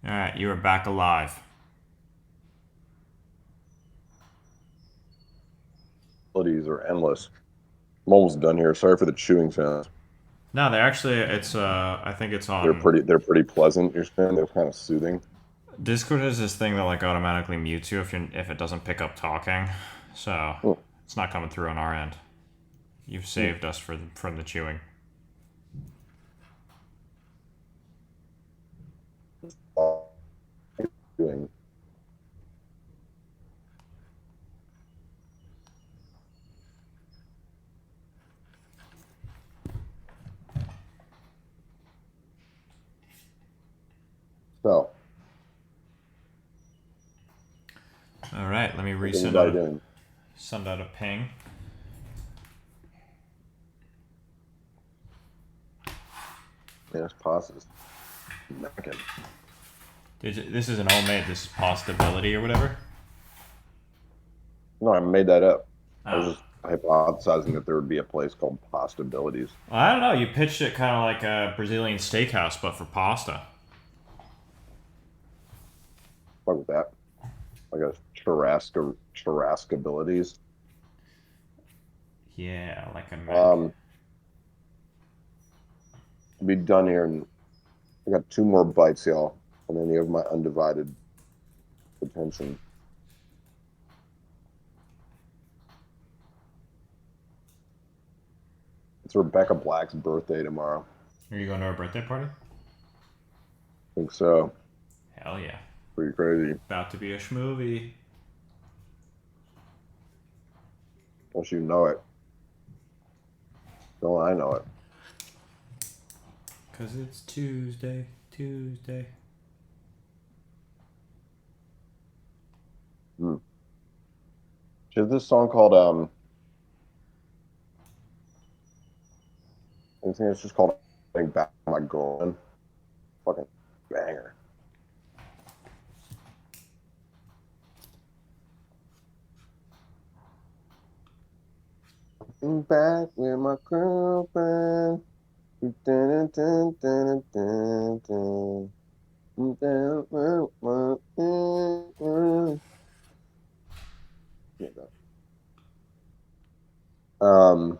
Alright, you are back alive. Abilities are endless. I'm almost done here. Sorry for the chewing sounds. No, they're actually, I think it's They're on. pretty pleasant. You're saying they're kind of soothing. Discord has this thing that like automatically mutes you if it doesn't pick up talking. So, Hmm, it's not coming through on our end. You've hmm. saved us from the chewing. Doing. So, Alright, let me how's everybody doing? send out a ping. Man, this pasta is smacking. This is an homemade, this is possibility or whatever. No, I made that up. I was Oh. just hypothesizing that there would be a place called Possibilities. Well, I don't know, you pitched it kind of like a Brazilian steakhouse, but for pasta. Fuck with that. Like a Churrascabilities. Yeah, like a Mac. Um, be done here, and I got two more bites, y'all, and then you have my undivided attention. It's Rebecca Black's birthday tomorrow. Are you going to our birthday party? I think so. Hell yeah. Pretty crazy. About to be a schmovie. Once you know it. Don't I know it? Cause it's Tuesday, Tuesday. Hmm. She has this song called I think it's just called I think Back My Girlfriend. Fucking banger. I'm back with my girlfriend. Dun, dun, dun, dun, dun, dun. Um,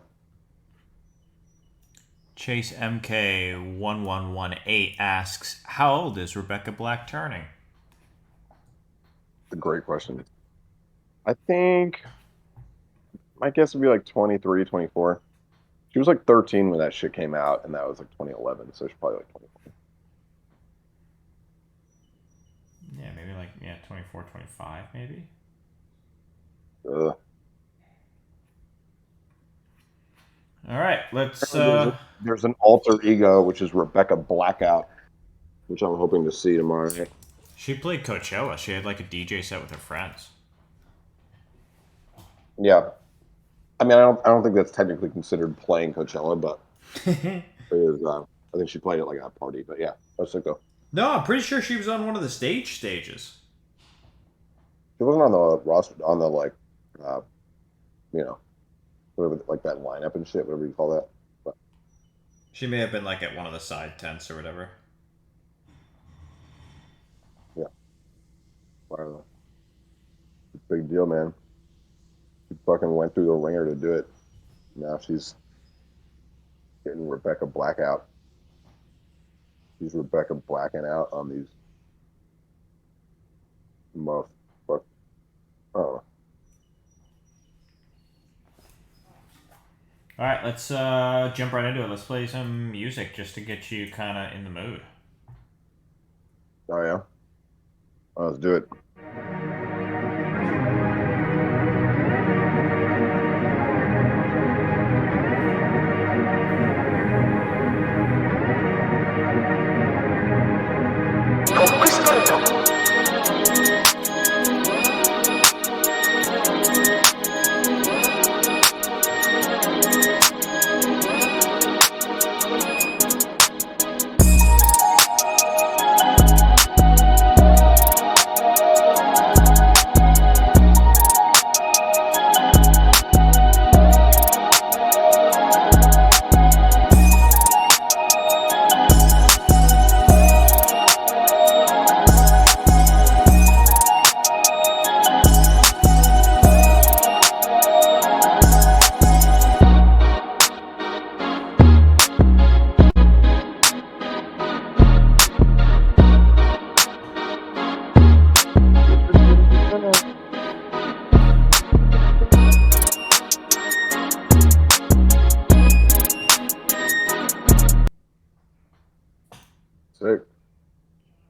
Chase MK1118 asks, how old is Rebecca Black turning? a great question. I think my guess would be like 23, 24. She was like 13 when that shit came out, and that was like 2011, so she's probably like 24. Yeah, maybe like, yeah, 24, 25, maybe? Ugh. All right, let's, There's an alter ego, which is Rebecca Blackout, which I'm hoping to see tomorrow night. she played Coachella. She had like a DJ set with her friends. Yeah, I mean, I don't think that's technically considered playing Coachella, but it is. I think she played it like at a party. But yeah, that's sick though. No, I'm pretty sure she was on one of the stages. She wasn't on the roster on the like, uh, you know, whatever like that lineup and shit, whatever you call that. But She may have been like at one of the side tents or whatever. yeah, I don't know. Big deal, man. She fucking went through the ringer to do it. Now she's getting Rebecca Blackout. She's Rebecca blacking out on these motherfuckers. Oh, All right, let's jump right into it. Let's play some music just to get you kind of in the mood. oh yeah. Let's do it.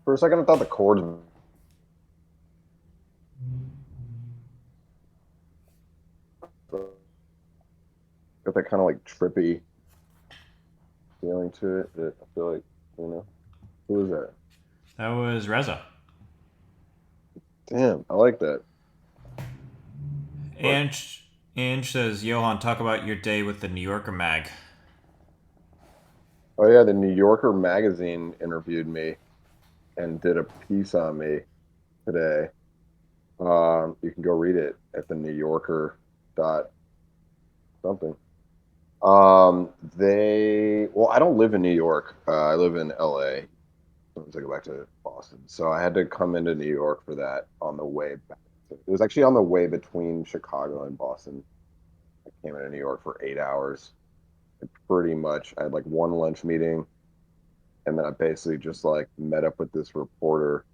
For a second, I thought the chords got that kind of like trippy feeling to it. That I feel like, who is that? That was Reza. Damn, I like that. But Ange says, Johan, talk about your day with the New Yorker mag. oh yeah, the New Yorker magazine interviewed me and did a piece on me today. You can go read it at the New Yorker dot something. Well, I don't live in New York. I live in LA. Sometimes I go back to Boston. So I had to come into New York for that on the way back. It was actually on the way between Chicago and Boston. I came into New York for 8 hours. And pretty much, I had like one lunch meeting, and then I basically just like met up with this reporter.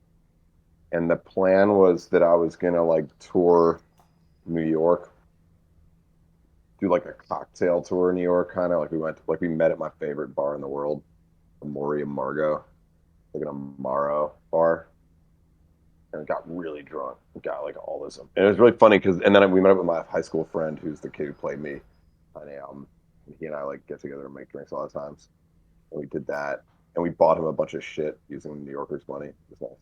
And the plan was that I was gonna like tour New York, do like a cocktail tour in New York, kind of like we met at my favorite bar in the world, the Mori Margo, like an Amaro bar, and got really drunk. Got like all this, and it was really funny because, and then we met up with my high school friend, who's the kid who played me on a album. And he and I like get together and make drinks a lot of times, and we did that, and we bought him a bunch of shit using New Yorker's money. It was nice,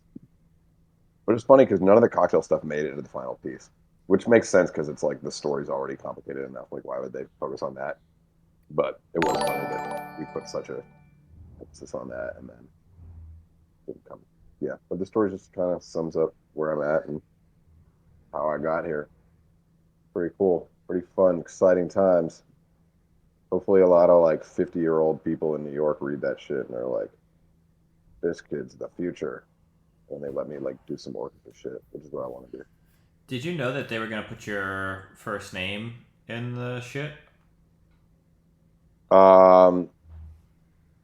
but it's funny because none of the cocktail stuff made it into the final piece, which makes sense because it's like the story's already complicated enough. Like, why would they focus on that? But it was funny that we put such a emphasis on that, and then didn't come. Yeah, but the story just kind of sums up where I'm at and how I got here. Pretty cool, pretty fun, exciting times. Hopefully, a lot of like 50-year-old people in New York read that shit and they're like, "This kid's the future," and they let me like do some orchestra shit, which is what I want to do. Did you know that they were going to put your first name in the shit? Um,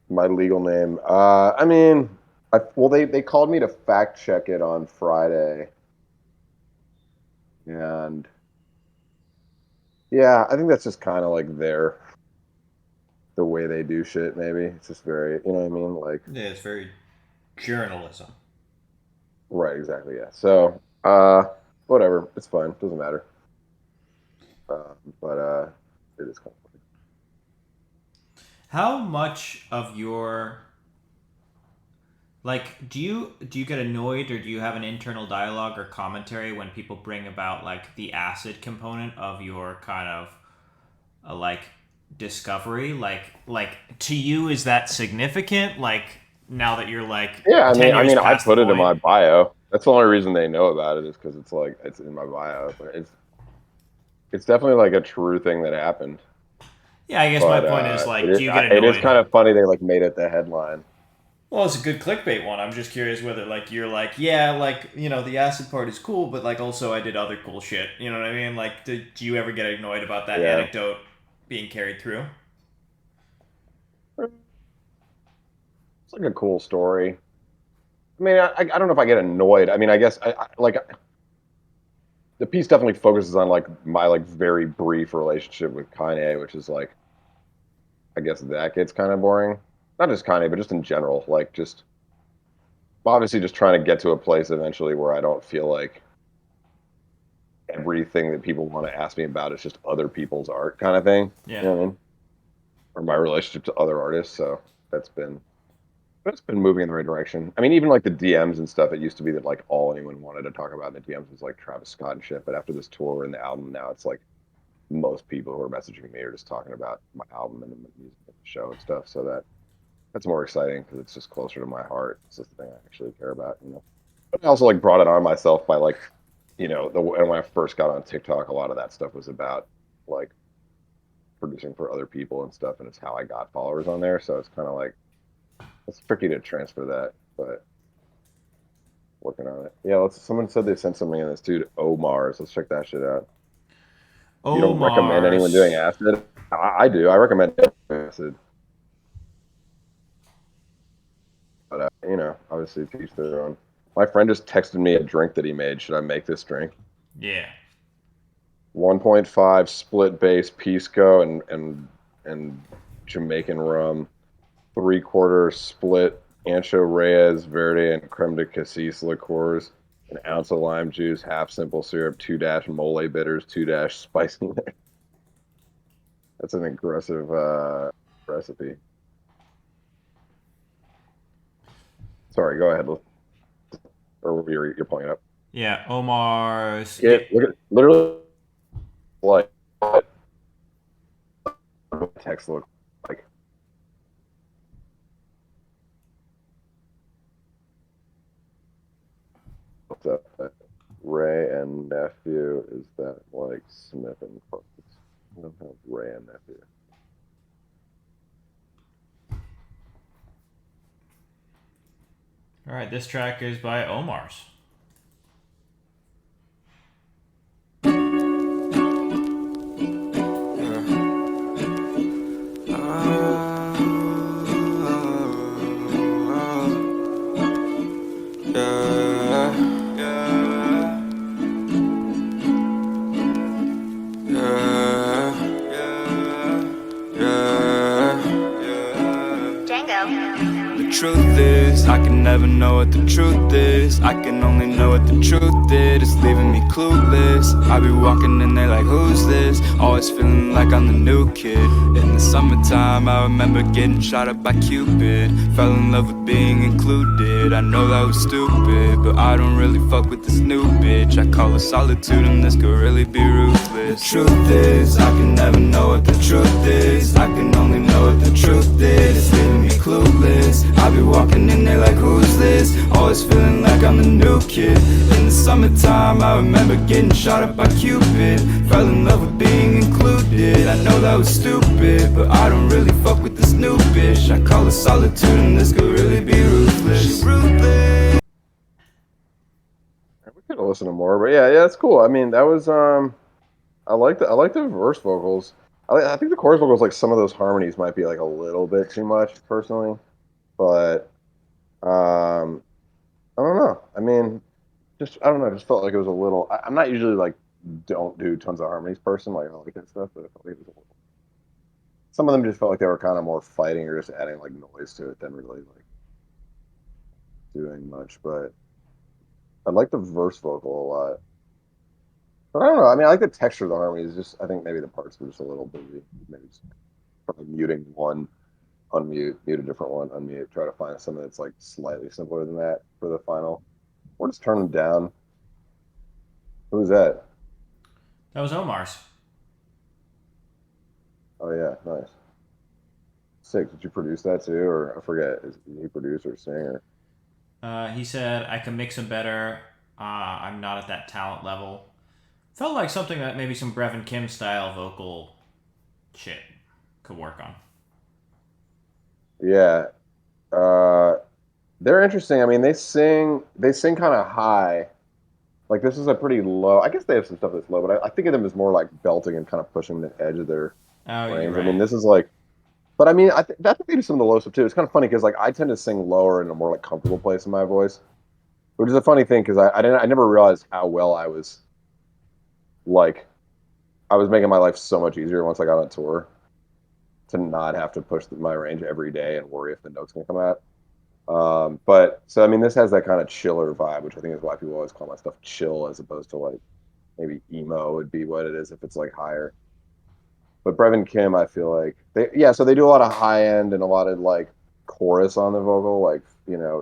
my legal name. I mean, well, they called me to fact check it on Friday, and yeah, I think that's just kind of like the way they do shit. Maybe it's just very, you know what I mean? Like, Yeah, it's very journalism. right, exactly, yeah. So, whatever, it's fine, doesn't matter. But it is kind of funny. How much of your like do you get annoyed or do you have an internal dialogue or commentary when people bring about like the acid component of your kind of like discovery? Like to you is that significant? Like now that you're like Yeah, 10 years I past the put it in point? my bio. That's the only reason they know about it is because it's like it's in my bio. But it's definitely like a true thing that happened. Yeah, I guess my But point is it like do is, you get it is annoyed? kind of funny they like made it the headline. Well, it's a good clickbait one. I'm just curious whether like you're like, yeah, like, the acid part is cool, but like also I did other cool shit. You know what I mean? Like do you ever get annoyed about that Yeah, anecdote being carried through? it's like a cool story. I mean, I don't know if I get annoyed. I mean, I guess I like the piece definitely focuses on like my like very brief relationship with Kanye, which is like I guess that gets kind of boring. Not just Kanye, but just in general. Like just obviously just trying to get to a place eventually where I don't feel like everything that people want to ask me about is just other people's art kind of thing. Yeah. You know what I mean? Or my relationship to other artists. So that's been that's been moving in the right direction. I mean, even like the DMs and stuff, it used to be that like all anyone wanted to talk about in the DMs was like Travis Scott and shit. But after this tour and the album, now it's like most people who are messaging me are just talking about my album and the music and the show and stuff. So that's more exciting because it's just closer to my heart. It's just the thing I actually care about. But I also like brought it on myself by like, and when I first got on TikTok, a lot of that stuff was about like producing for other people and stuff, and it's how I got followers on there. So it's kind of like it's tricky to transfer that, but working on it. Yeah, someone said they sent something in this dude Omar's. Let's check that shit out. You don't recommend anyone doing Omar's. acid? I do. I recommend acid, but obviously to each their own. My friend just texted me a drink that he made. Should I make this drink? Yeah. 1.5 split base pisco and Jamaican rum, 3/4 split Ancho Reyes, Verde, and Creme de Cassis liqueurs, an ounce of lime juice, half simple syrup, 2 mole bitters, 2 spicy. That's an aggressive recipe. Sorry, go ahead. Or you're pulling it up. Yeah, Omar's. Yeah, look at literally like what text look like. What's up? Ray and nephew, is that like Smith and Clark? I don't have Ray and nephew. All right, this track is by Omar's. The truth is, I can never know what the truth is. I can only know what the truth is. It's leaving me clueless. I be walking in there like, who's this? Always feeling like I'm the new kid. In the summertime, I remember getting shot up by Cupid. Fell in love with being included. I know that was stupid, but I don't really fuck with this new bitch. I call her solitude, and this could really be ruthless. The truth is, I can never know what the truth is. I can only know what the truth is. It's leaving me clueless. I be walking in there like, who's this? Always feeling like I'm the new kid. In the summertime, I remember getting shot up by Cupid. Fell in love with being included. I know that was stupid, but I don't really fuck with this new bitch. I call her solitude, and this could really be ruthless. She's ruthless. We could have listened to more, but yeah, that's cool. I mean, that was I like the verse vocals. I think the chorus vocals, like some of those harmonies, might be like a little bit too much personally, but I don't know. I mean, just I don't know. I just felt like it was a little. I'm not usually like don't do tons of harmonies person. Like I like that stuff, but I felt like it was a little. Some of them just felt like they were kind of more fighting or just adding like noise to it than really like doing much. But I like the verse vocal a lot. But I don't know. I mean, I like the texture of the harmonies. Just I think maybe the parts were just a little busy. Maybe just probably muting one, unmute, mute a different one, unmute. Try to find something that's like slightly simpler than that for the final, or just turn them down. Who's that? That was Omar's. Oh yeah, nice. Sick. Did you produce that too, or I forget? Is he producer or singer? He said, I can mix them better. I'm not at that talent level. Felt like something that maybe some Brevin Kim style vocal shit could work on. Yeah. Uh, they're interesting. I mean, they sing kind of high. Like this is a pretty low. I guess they have some stuff that's low, but I think of them as more like belting and kind of pushing the edge of their Oh, you're range. I mean, right. this is like, but I mean, that's maybe some of the low stuff too. It's kind of funny because like I tend to sing lower in a more like comfortable place in my voice, which is a funny thing because I never realized how well like I was making my life so much easier once I got on tour to not have to push my range every day and worry if the note's gonna come out. But so I mean, this has that kind of chiller vibe, which I think is why people always call my stuff chill as opposed to like maybe emo would be what it is if it's like higher. But Brevin Kim, I feel like so they do a lot of high end and a lot of like chorus on the vocal, like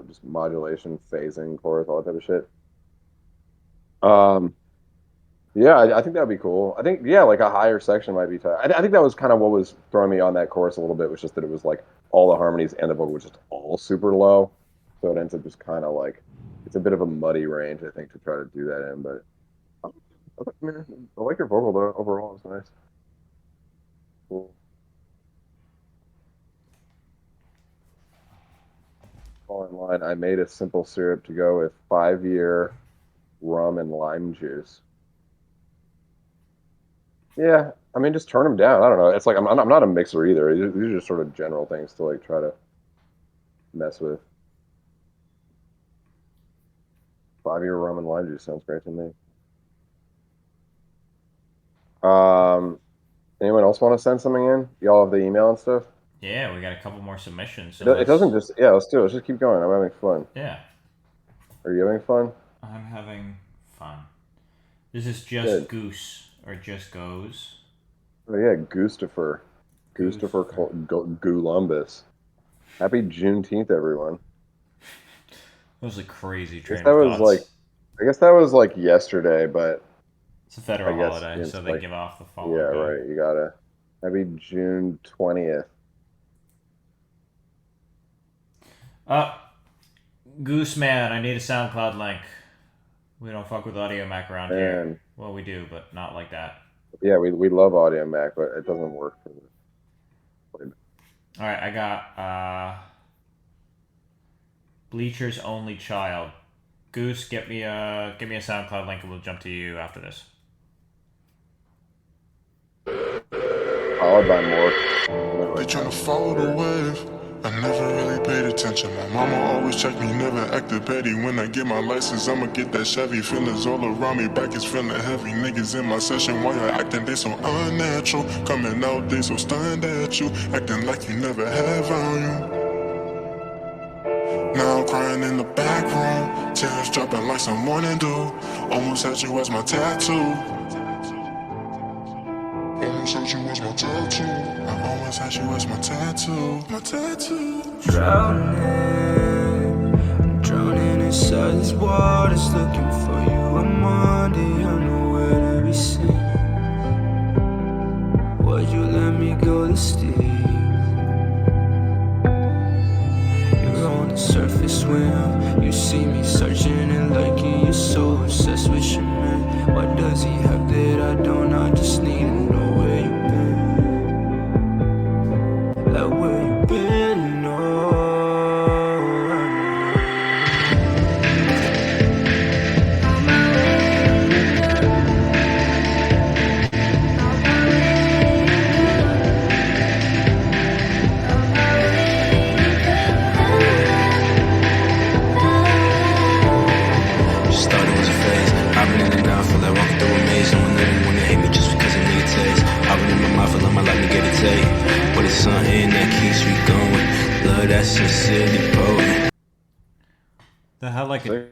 just modulation, phasing, chorus, all that type of shit. Um, yeah, I think that'd be cool. I think like a higher section might be tight. I think that was kind of what was throwing me on that chorus a little bit, was just that it was like all the harmonies and the vocal was just all super low, so it ends up just kind of like it's a bit of a muddy range, I think, to try to do that in. But I like your vocal though. Overall, it's nice. Cool. Fall in line. I made a simple syrup to go with 5-year rum and lime juice. Yeah, I mean, just turn them down. I don't know. It's like I'm not a mixer either. These are just sort of general things to like try to mess with. 5-year rum and lime juice sounds great to me. Um, anyone else want to send something in? Y'all have the email and stuff. Yeah, we got a couple more submissions. So It doesn't just. Yeah, let's do it. Let's just keep going. I'm having fun. Yeah, Are you having fun? I'm having fun. This is just Good. Goose or just Goes. Oh yeah, Gustafer. Gulumbus. Happy Juneteenth, everyone. That was a crazy I guess train that of was thoughts. like yesterday, but It's a federal I guess holiday, it's so they like, give off the yeah, following day. right. You gotta. Happy June 20th. Goose Man, I need a SoundCloud link. We don't fuck with Audio Mac around here. Man. Well, we do, but not like that. Yeah, we love Audio Mac, but it doesn't work for this. All right, I got Bleacher's Only Child. Goose, give me a SoundCloud link, and we'll jump to you after this. Followed by more. They tryna follow the wave. I never really paid attention. My mama always checked me, never acted petty. When I get my license, I'ma get that Chevy. Feelings all around me, back is feeling heavy. Niggas in my session, why you acting? They so unnatural. Coming out, they so stunned at you. Acting like you never had value. Now I'm crying in the back room. Tears dropping like some morning dew. Almost had you as my tattoo. Almost had you as my tattoo. I almost had you as my tattoo. My tattoo. Drowning inside these waters, looking for you. I'm under, I'm nowhere to be seen. Why'd you let me go this deep? You're on the surface when you see me searching and liking. You're so obsessed with your man. Why does he have that I don't? I just need to know where you've been. Like where you been, no. Started as a phase, I've been in and out, feel like walking through a maze. No one really wanna hate me just because I need a taste. I've been in my mouth, feel like my life to get a taste. But it's something that keeps me going. Love that's sincerely potent. The hell, like a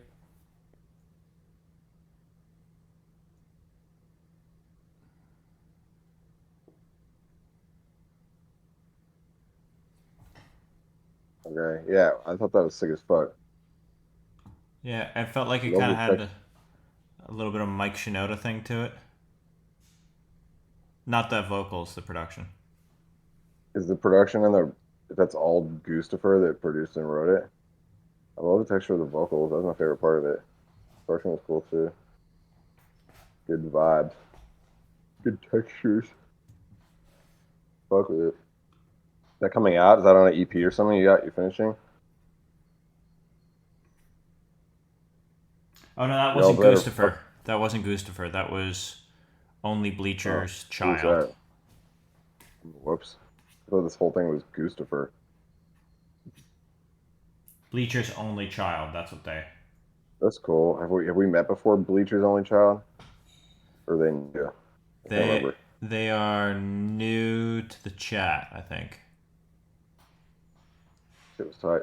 Okay, yeah, I thought that was sick as fuck. yeah. I felt like it Love kind of the had tech- a little bit of Mike Shinoda thing to it. Not the vocals, the production. Is the production and that's all Gustafer that produced and wrote it? I love the texture of the vocals. That was my favorite part of it. Production was cool too. Good vibes. Good textures. Fuck with it. Is that coming out? Is that on an EP or something you finishing? Oh no, that Y'all wasn't better Gustafer. That wasn't Gustafer. That was Only Bleacher's Who's Child. that? Whoops. I thought this whole thing was Gustafer. Bleacher's Only Child. That's what they. That's cool. Have we met before, Bleacher's Only Child? Or they new? I can't They remember. they are new to the chat, I think. It was tight.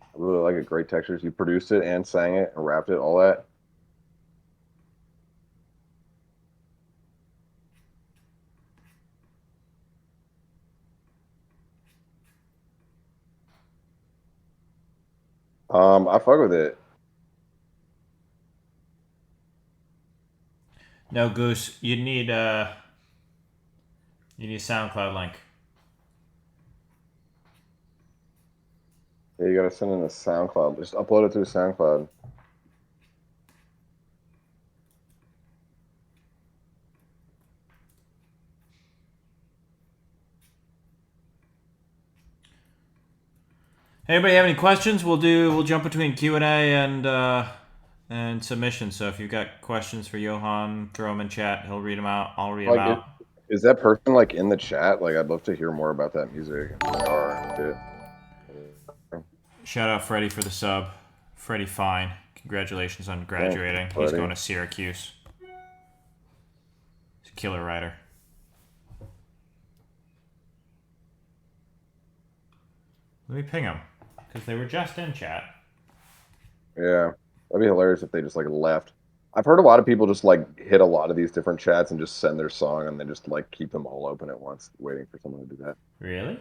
I really like it. Great textures. You produced it and sang it and rapped it, all that. I fuck with it. No, Goose, you need a SoundCloud link. Yeah, you gotta send in a SoundCloud. Just upload it through SoundCloud. Anybody have any questions? We'll jump between Q&A and submissions. So if you've got questions for Johan, throw them in chat. He'll read them out. I'll read them out. Is that person like in the chat? Like, I'd love to hear more about that music. Shout out Freddie for the sub. Freddie Fine. Congratulations on graduating. He's Freddie. going to Syracuse. He's a killer writer. Let me ping them because they were just in chat. Yeah, that'd be hilarious if they just like left. I've heard a lot of people just like hit a lot of these different chats and just send their song and then just like keep them all open at once, waiting for someone to do that. Really?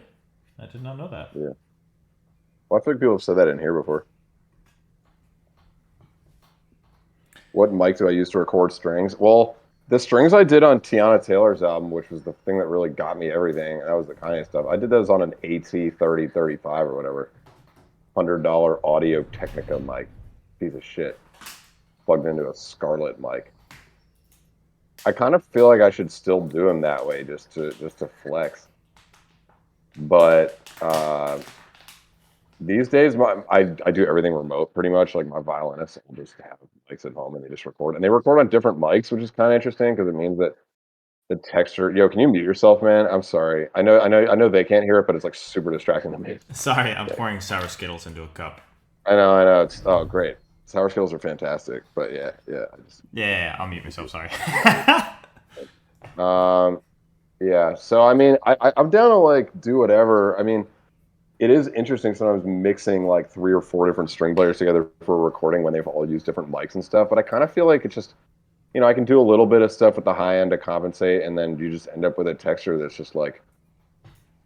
I did not know that. Yeah. Well, I feel like people have said that in here before. What mic do I use to record strings? Well, the strings I did on Tiana Taylor's album, which was the thing that really got me everything, that was the Kanye stuff. I did those on an AT3035 or whatever. $100 Audio Technica mic. Piece of shit. Plugged into a Scarlett mic. I kind of feel like I should still do them that way just to flex. But these days, I do everything remote pretty much. Like my violinists will just have mics at home and they just record. And they record on different mics, which is kind of interesting because it means that the texture. Yo, can you mute yourself, man? I'm sorry. I know they can't hear it, but it's like super distracting to me. Sorry, I'm pouring sour Skittles into a cup. I know. It's great. Sour Skittles are fantastic, but yeah. Yeah, I'll mute myself. Sorry. Yeah. So I mean, I'm down to like do whatever. I mean, it is interesting sometimes mixing like 3 or 4 different string players together for a recording when they've all used different mics and stuff. But I kind of feel like it's just, I can do a little bit of stuff with the high end to compensate, and then you just end up with a texture that's just like,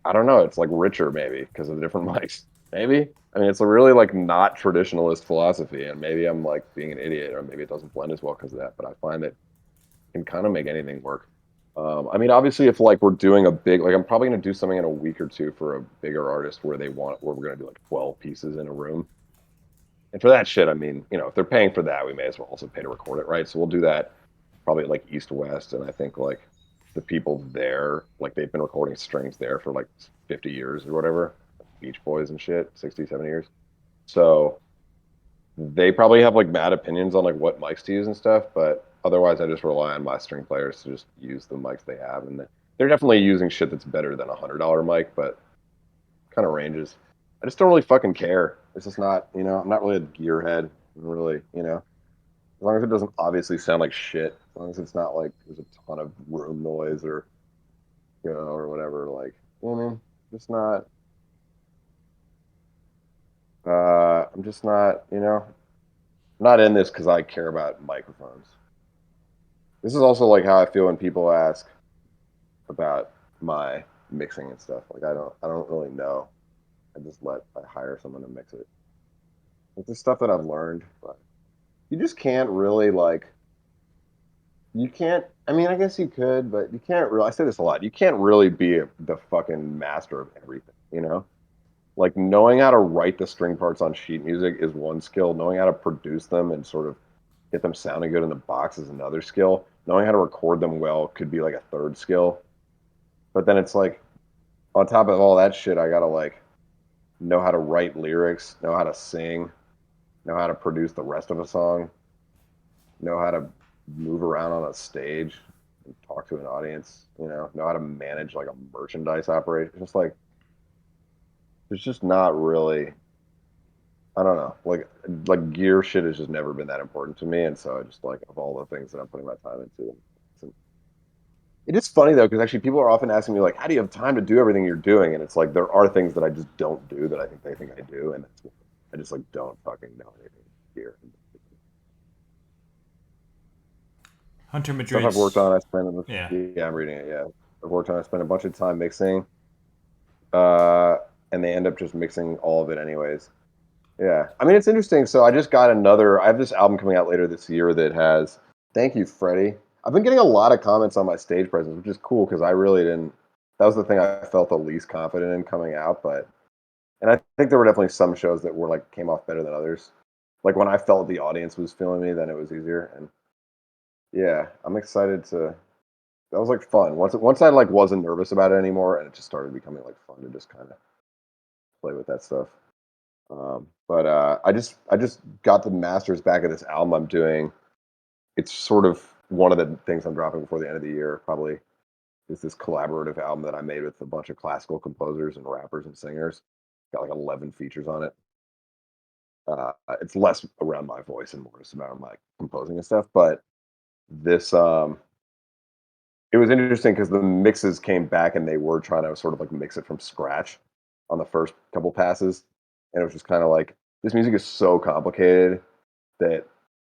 I don't know, it's like richer maybe because of the different mics. Maybe. I mean, it's a really like not traditionalist philosophy, and maybe I'm like being an idiot, or maybe it doesn't blend as well because of that. But I find that it can kind of make anything work. I mean, obviously, if like we're doing a big, like I'm probably gonna do something in a week or two for a bigger artist where we're gonna do like 12 pieces in a room. And for that shit, I mean, if they're paying for that, we may as well also pay to record it, right? So we'll do that probably at like East West, and I think like the people there, like they've been recording strings there for like 50 years or whatever, Beach Boys and shit, 60, 70 years. So they probably have like mad opinions on like what mics to use and stuff, but otherwise I just rely on my string players to just use the mics they have, and they're definitely using shit that's better than $100 mic, but kind of ranges. I just don't really fucking care. It's just not, I'm not really a gearhead. Really, as long as it doesn't obviously sound like shit, as long as it's not like there's a ton of room noise or or whatever, like, you know what I mean? Just not. I'm just not, not in this because I care about microphones. This is also like how I feel when people ask about my mixing and stuff. Like I don't really know. I hire someone to mix it. It's the stuff that I've learned, but you just can't really like. You can't. I mean, I guess you could, but you can't really. I say this a lot. You can't really be the fucking master of everything. Like knowing how to write the string parts on sheet music is one skill. Knowing how to produce them and sort of get them sounding good in the box is another skill. Knowing how to record them well could be like a third skill. But then it's like, on top of all that shit, I gotta like know how to write lyrics, know how to sing, know how to produce the rest of a song, know how to move around on a stage and talk to an audience, know how to manage like a merchandise operation. Just like, there's just not really, I don't know, like gear shit has just never been that important to me, and so I just like of all the things that I'm putting my time into. It is funny though, because actually people are often asking me like, "How do you have time to do everything you're doing?" And it's like there are things that I just don't do that I think they think I do, and I just like don't fucking know anything here. Hunter Stuff Madrid. I've worked on, I spent. Yeah. I'm reading it. Yeah, I've worked on. I spent a bunch of time mixing, and they end up just mixing all of it anyways. Yeah, I mean it's interesting. So I just got I have this album coming out later this year that has. Thank you, Freddie. I've been getting a lot of comments on my stage presence, which is cool because I really didn't. That was the thing I felt the least confident in coming out, and I think there were definitely some shows that were like came off better than others. Like when I felt the audience was feeling me, then it was easier. And yeah, I'm excited to. That was like fun. Once I like wasn't nervous about it anymore, and it just started becoming like fun to just kind of play with that stuff. But I just got the masters back of this album I'm doing. It's sort of one of the things I'm dropping before the end of the year. Probably is this collaborative album that I made with a bunch of classical composers and rappers and singers. Got like 11 features on it. It's less around my voice and more just about my composing and stuff. But this it was interesting because the mixes came back and they were trying to sort of like mix it from scratch. on the first couple passes, and it was just kind of like this music is so complicated that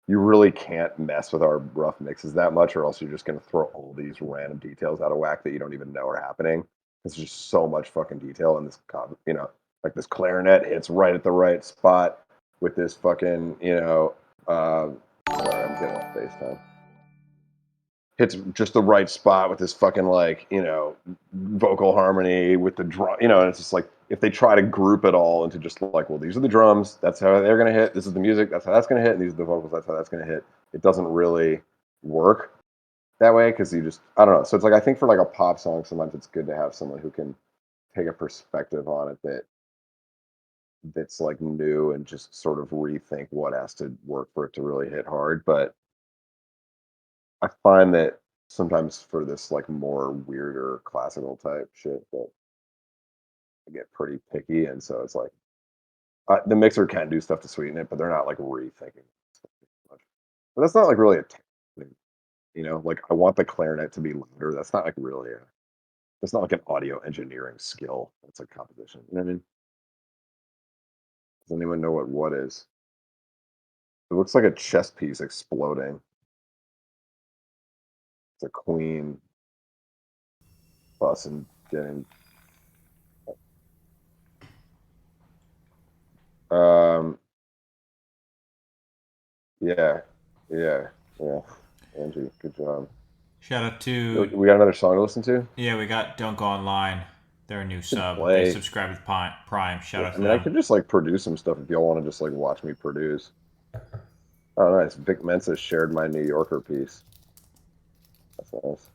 you really can't mess with our rough mixes that much, or else you're just going to throw all these random details out of whack that you don't even know are happening. There's just so much fucking detail in this, like this clarinet hits right at the right spot with this fucking, sorry, I'm getting off FaceTime. Hits just the right spot with this fucking vocal harmony with the drum, and it's just like if they try to group it all into just like, well, these are the drums, that's how they're gonna hit, this is the music, that's how that's gonna hit, and these are the vocals, that's how that's gonna hit. It doesn't really work that way because I don't know. So it's like I think for like a pop song, sometimes it's good to have someone who can take a perspective on it that's like new and just sort of rethink what has to work for it to really hit hard. But I find that sometimes for this like more weirder classical type shit that I get pretty picky, and so it's like the mixer can do stuff to sweeten it, but they're not like rethinking stuff too much. But that's not like really a thing, like I want the clarinet to be louder. That's not like really that's not like an audio engineering skill. That's a composition. You know what I mean? Does anyone know what is? It looks like a chess piece exploding. It's a queen bus and getting. Yeah, yeah, yeah. Angie, good job. Shout out to We got another song to listen to. yeah, we got Don't Go Online. They're a new sub. play. They subscribed with Prime. Shout out to I mean, I them. could just like produce some stuff if y'all want to just like watch me produce. Oh, nice. Vic Mensa shared my New Yorker piece. That's nice.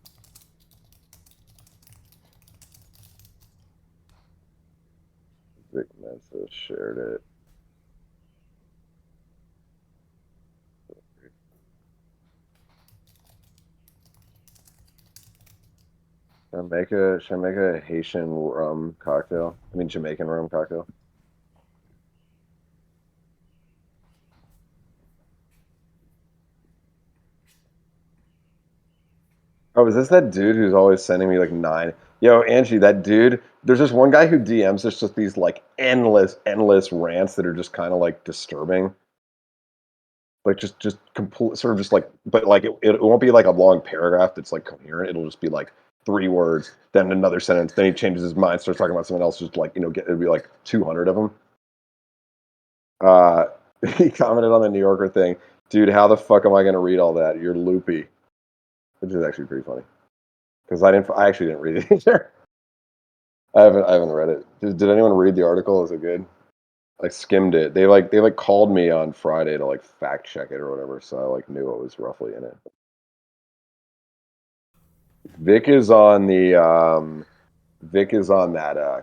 Vic Mensa shared it. Should I make a Haitian rum cocktail? I mean, Jamaican rum cocktail. Oh, is this that dude who's always sending me like 9? Yo, Angie, that dude. There's this one guy who DMs us just these like endless rants that are just kind of like disturbing. Like just complete, sort of just like, but like it won't be like a long paragraph that's like coherent. It'll just be like 3 words, then another sentence, then he changes his mind, starts talking about something else. Just like it'll be like 200 of them. He commented on the New Yorker thing, dude. How the fuck am I gonna read all that? You're loopy, which is actually pretty funny because I actually didn't read it either. I haven't read it. Did anyone read the article? Is it good? I skimmed it. They called me on Friday to like fact check it or whatever, so I like knew what was roughly in it. Vic is on that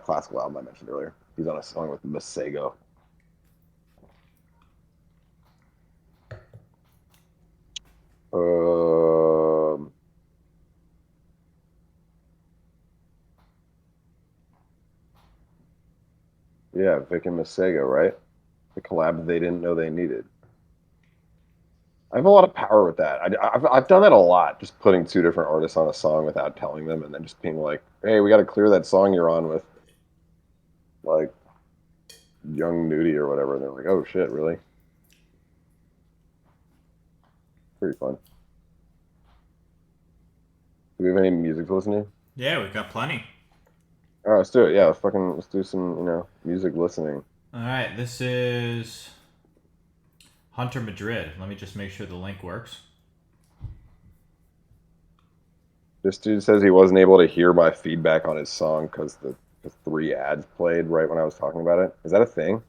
classical album I mentioned earlier. He's on a song with Masego. Yeah, Vic and Masego, right? The collab they didn't know they needed. I have a lot of power with that. I've done that a lot, just putting 2 different artists on a song without telling them, and then just being like, "Hey, we got to clear that song you're on with, like, Young Nudie or whatever." And they're like, "Oh shit, really?" Pretty fun. Do we have any music to listen to? Yeah, we've got plenty. All right, let's do it. Yeah, let's do some music listening. All right, this is Hunter Madrid. Let me just make sure the link works. This dude says he wasn't able to hear my feedback on his song because the 3 ads played right when I was talking about it. Is that a thing?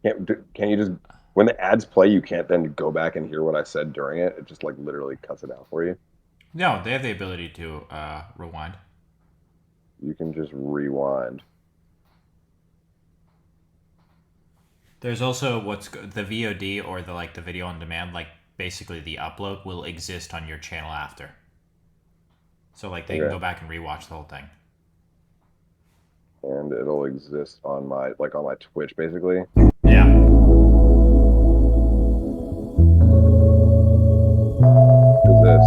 Can you just, when the ads play, you can't then go back and hear what I said during it? It just like literally cuts it out for you. No, they have the ability to rewind. You can just rewind. There's also the VOD or the video on demand, like basically the upload will exist on your channel after. So like they can go back and rewatch the whole thing. And it'll exist on my Twitch basically. Yeah. Who's this?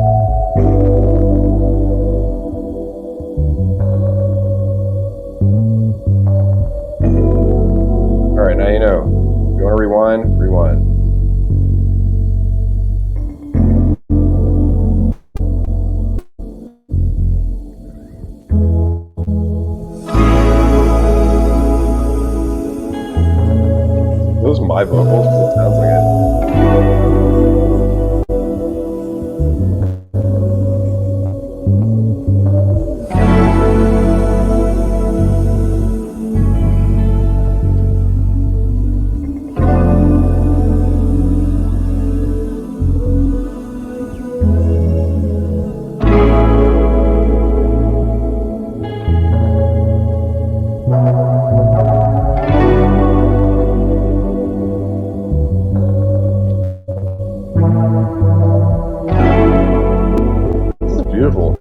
my vocals? It sounds like it. This is beautiful.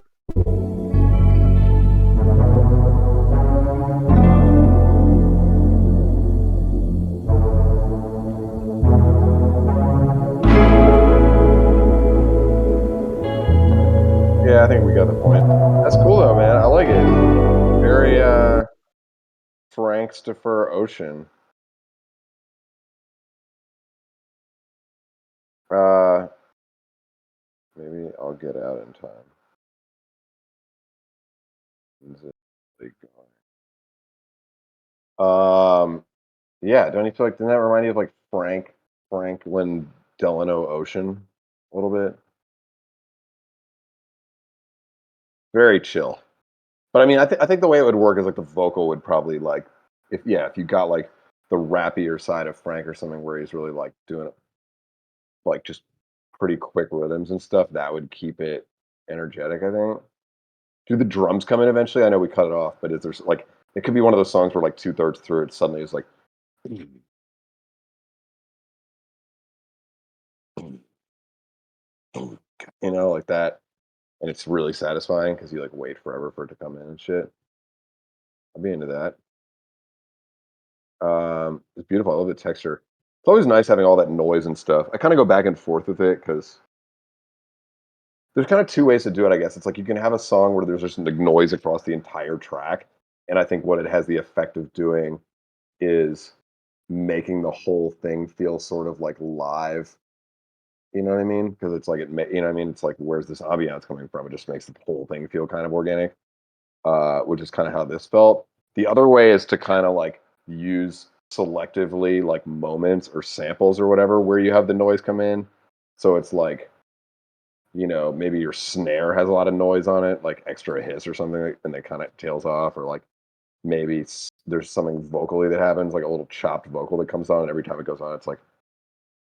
Yeah, I think we got the point. That's cool though, man. I like it. Very Frank Staffer Ocean. Maybe I'll get out in time. Is it big guy? Yeah, don't you feel like, doesn't that remind you of like Franklin Delano Ocean a little bit? Very chill. But I mean, I think the way it would work is like the vocal would probably like, if you got like the rappier side of Frank or something where he's really like doing it like just pretty quick rhythms and stuff, that would keep it energetic, I think. Do the drums come in eventually? I know we cut it off, but is there like, it could be one of those songs where like 2/3 through it suddenly is like, like that, and it's really satisfying because you like wait forever for it to come in and shit. I'd be into that. It's beautiful. I love the texture. It's always nice having all that noise and stuff. I kind of go back and forth with it because there's kind of two ways to do it, I guess. It's like you can have a song where there's just like noise across the entire track, and I think what it has the effect of doing is making the whole thing feel sort of like live. You know what I mean? Because it's like you know what I mean? It's like where's this ambiance coming from? It just makes the whole thing feel kind of organic, which is kind of how this felt. The other way is to kind of like use selectively like moments or samples or whatever where you have the noise come in. So it's like, maybe your snare has a lot of noise on it, like extra hiss or something, and it kind of tails off, or like maybe there's something vocally that happens, like a little chopped vocal that comes on, and every time it goes on, it's like,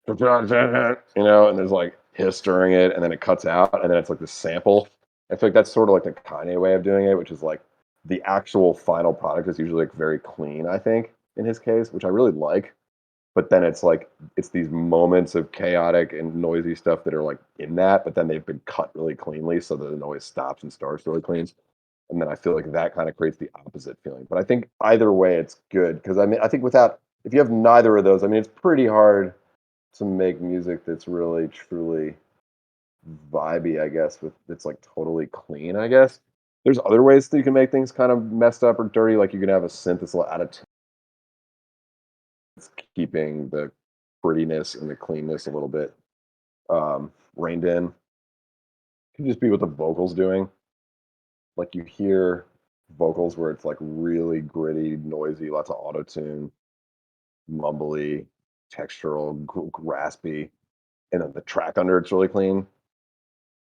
and there's like hiss during it, and then it cuts out, and then it's like the sample. I feel like that's sort of like the Kanye way of doing it, which is like the actual final product is usually like very clean, I think, in his case, which I really like. But then it's like it's these moments of chaotic and noisy stuff that are like in that, but then they've been cut really cleanly so that the noise stops and starts really clean. And then I feel like that kind of creates the opposite feeling. But I think either way it's good because I mean I think if you have neither of those, I mean it's pretty hard to make music that's really truly vibey, I guess, with it's like totally clean, I guess. There's other ways that you can make things kind of messed up or dirty, like you can have a synth that's a little out of tune, keeping the prettiness and the cleanness a little bit reined in. It can just be what the vocals doing. Like you hear vocals where it's like really gritty, noisy, lots of auto tune, mumbly, textural, raspy, and then the track under it's really clean.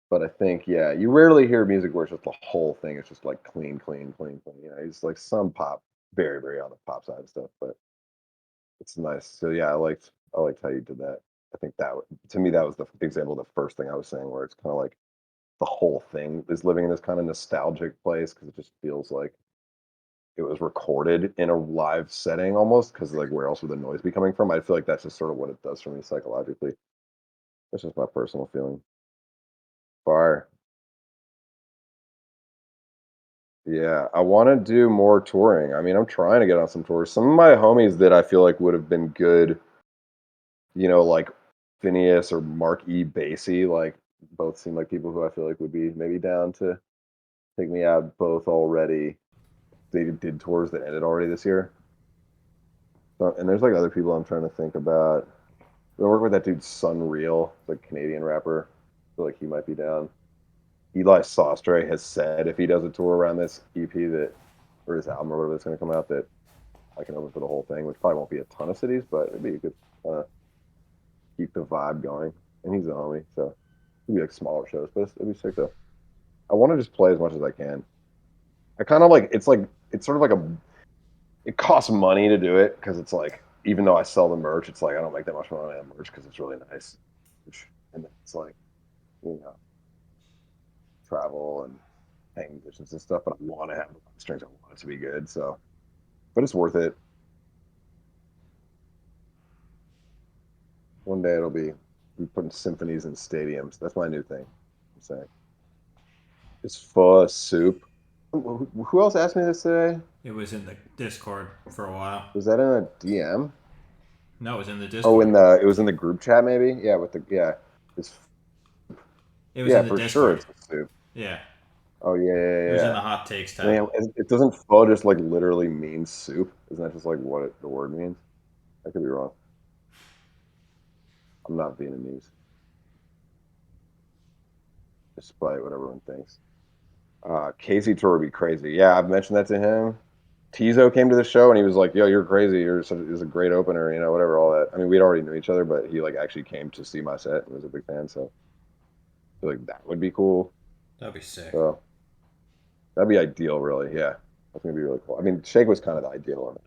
But I think, yeah, you rarely hear music where it's just the whole thing. It's just like clean, clean, clean, clean. It's like some pop, very, very on the pop side of stuff, but it's nice. So yeah, I liked how you did that. I think to me that was the example of the first thing I was saying, where it's kind of like the whole thing is living in this kind of nostalgic place because it just feels like it was recorded in a live setting almost. Because like where else would the noise be coming from? I feel like that's just sort of what it does for me psychologically. That's just my personal feeling. Fire. Yeah, I want to do more touring. I mean, I'm trying to get on some tours. Some of my homies that I feel like would have been good, like Phineas or Mark E. Basie, like both seem like people who I feel like would be maybe down to take me out. Both already, they did tours that ended already this year. So, and there's like other people I'm trying to think about. I work with that dude Sunreal, like Canadian rapper. I feel like he might be down. Eli Sostre has said if he does a tour around this EP or his album or whatever that's going to come out, that I can open for the whole thing, which probably won't be a ton of cities, but it'd be a good uh, keep the vibe going. And he's a homie, so it'd be like smaller shows, but it'd be sick though. I want to just play as much as I can. I kind of it's sort of like it costs money to do it because it's like even though I sell the merch, it's like I don't make that much money on merch because it's really nice. And it's like travel and paying musicians and stuff, but I want to have the strings. I want it to be good, so but it's worth it. One day it'll be putting symphonies in stadiums. That's my new thing. I'm saying it's pho soup. Who else asked me this today? It was in the Discord for a while. Was that in a DM? No, it was in the Discord. Oh, it was in the group chat maybe. Yeah, It's It was in the for Discord. sure it's a soup. Yeah. Oh yeah. It was in the hot takes tab. I mean, it doesn't pho just like literally mean soup? Isn't that just like what the word means? I could be wrong. I'm not Vietnamese, despite what everyone thinks. Casey tour would be crazy. Yeah, I've mentioned that to him. Tizo came to the show and he was like, "Yo, you're crazy. You're a great opener. You know, whatever, all that." I mean, we'd already knew each other, but he like actually came to see my set and was a big fan. So, I feel like that would be cool. That'd be sick. So, that'd be ideal, really. Yeah, that's gonna be really cool. I mean, Shake was kind of the ideal,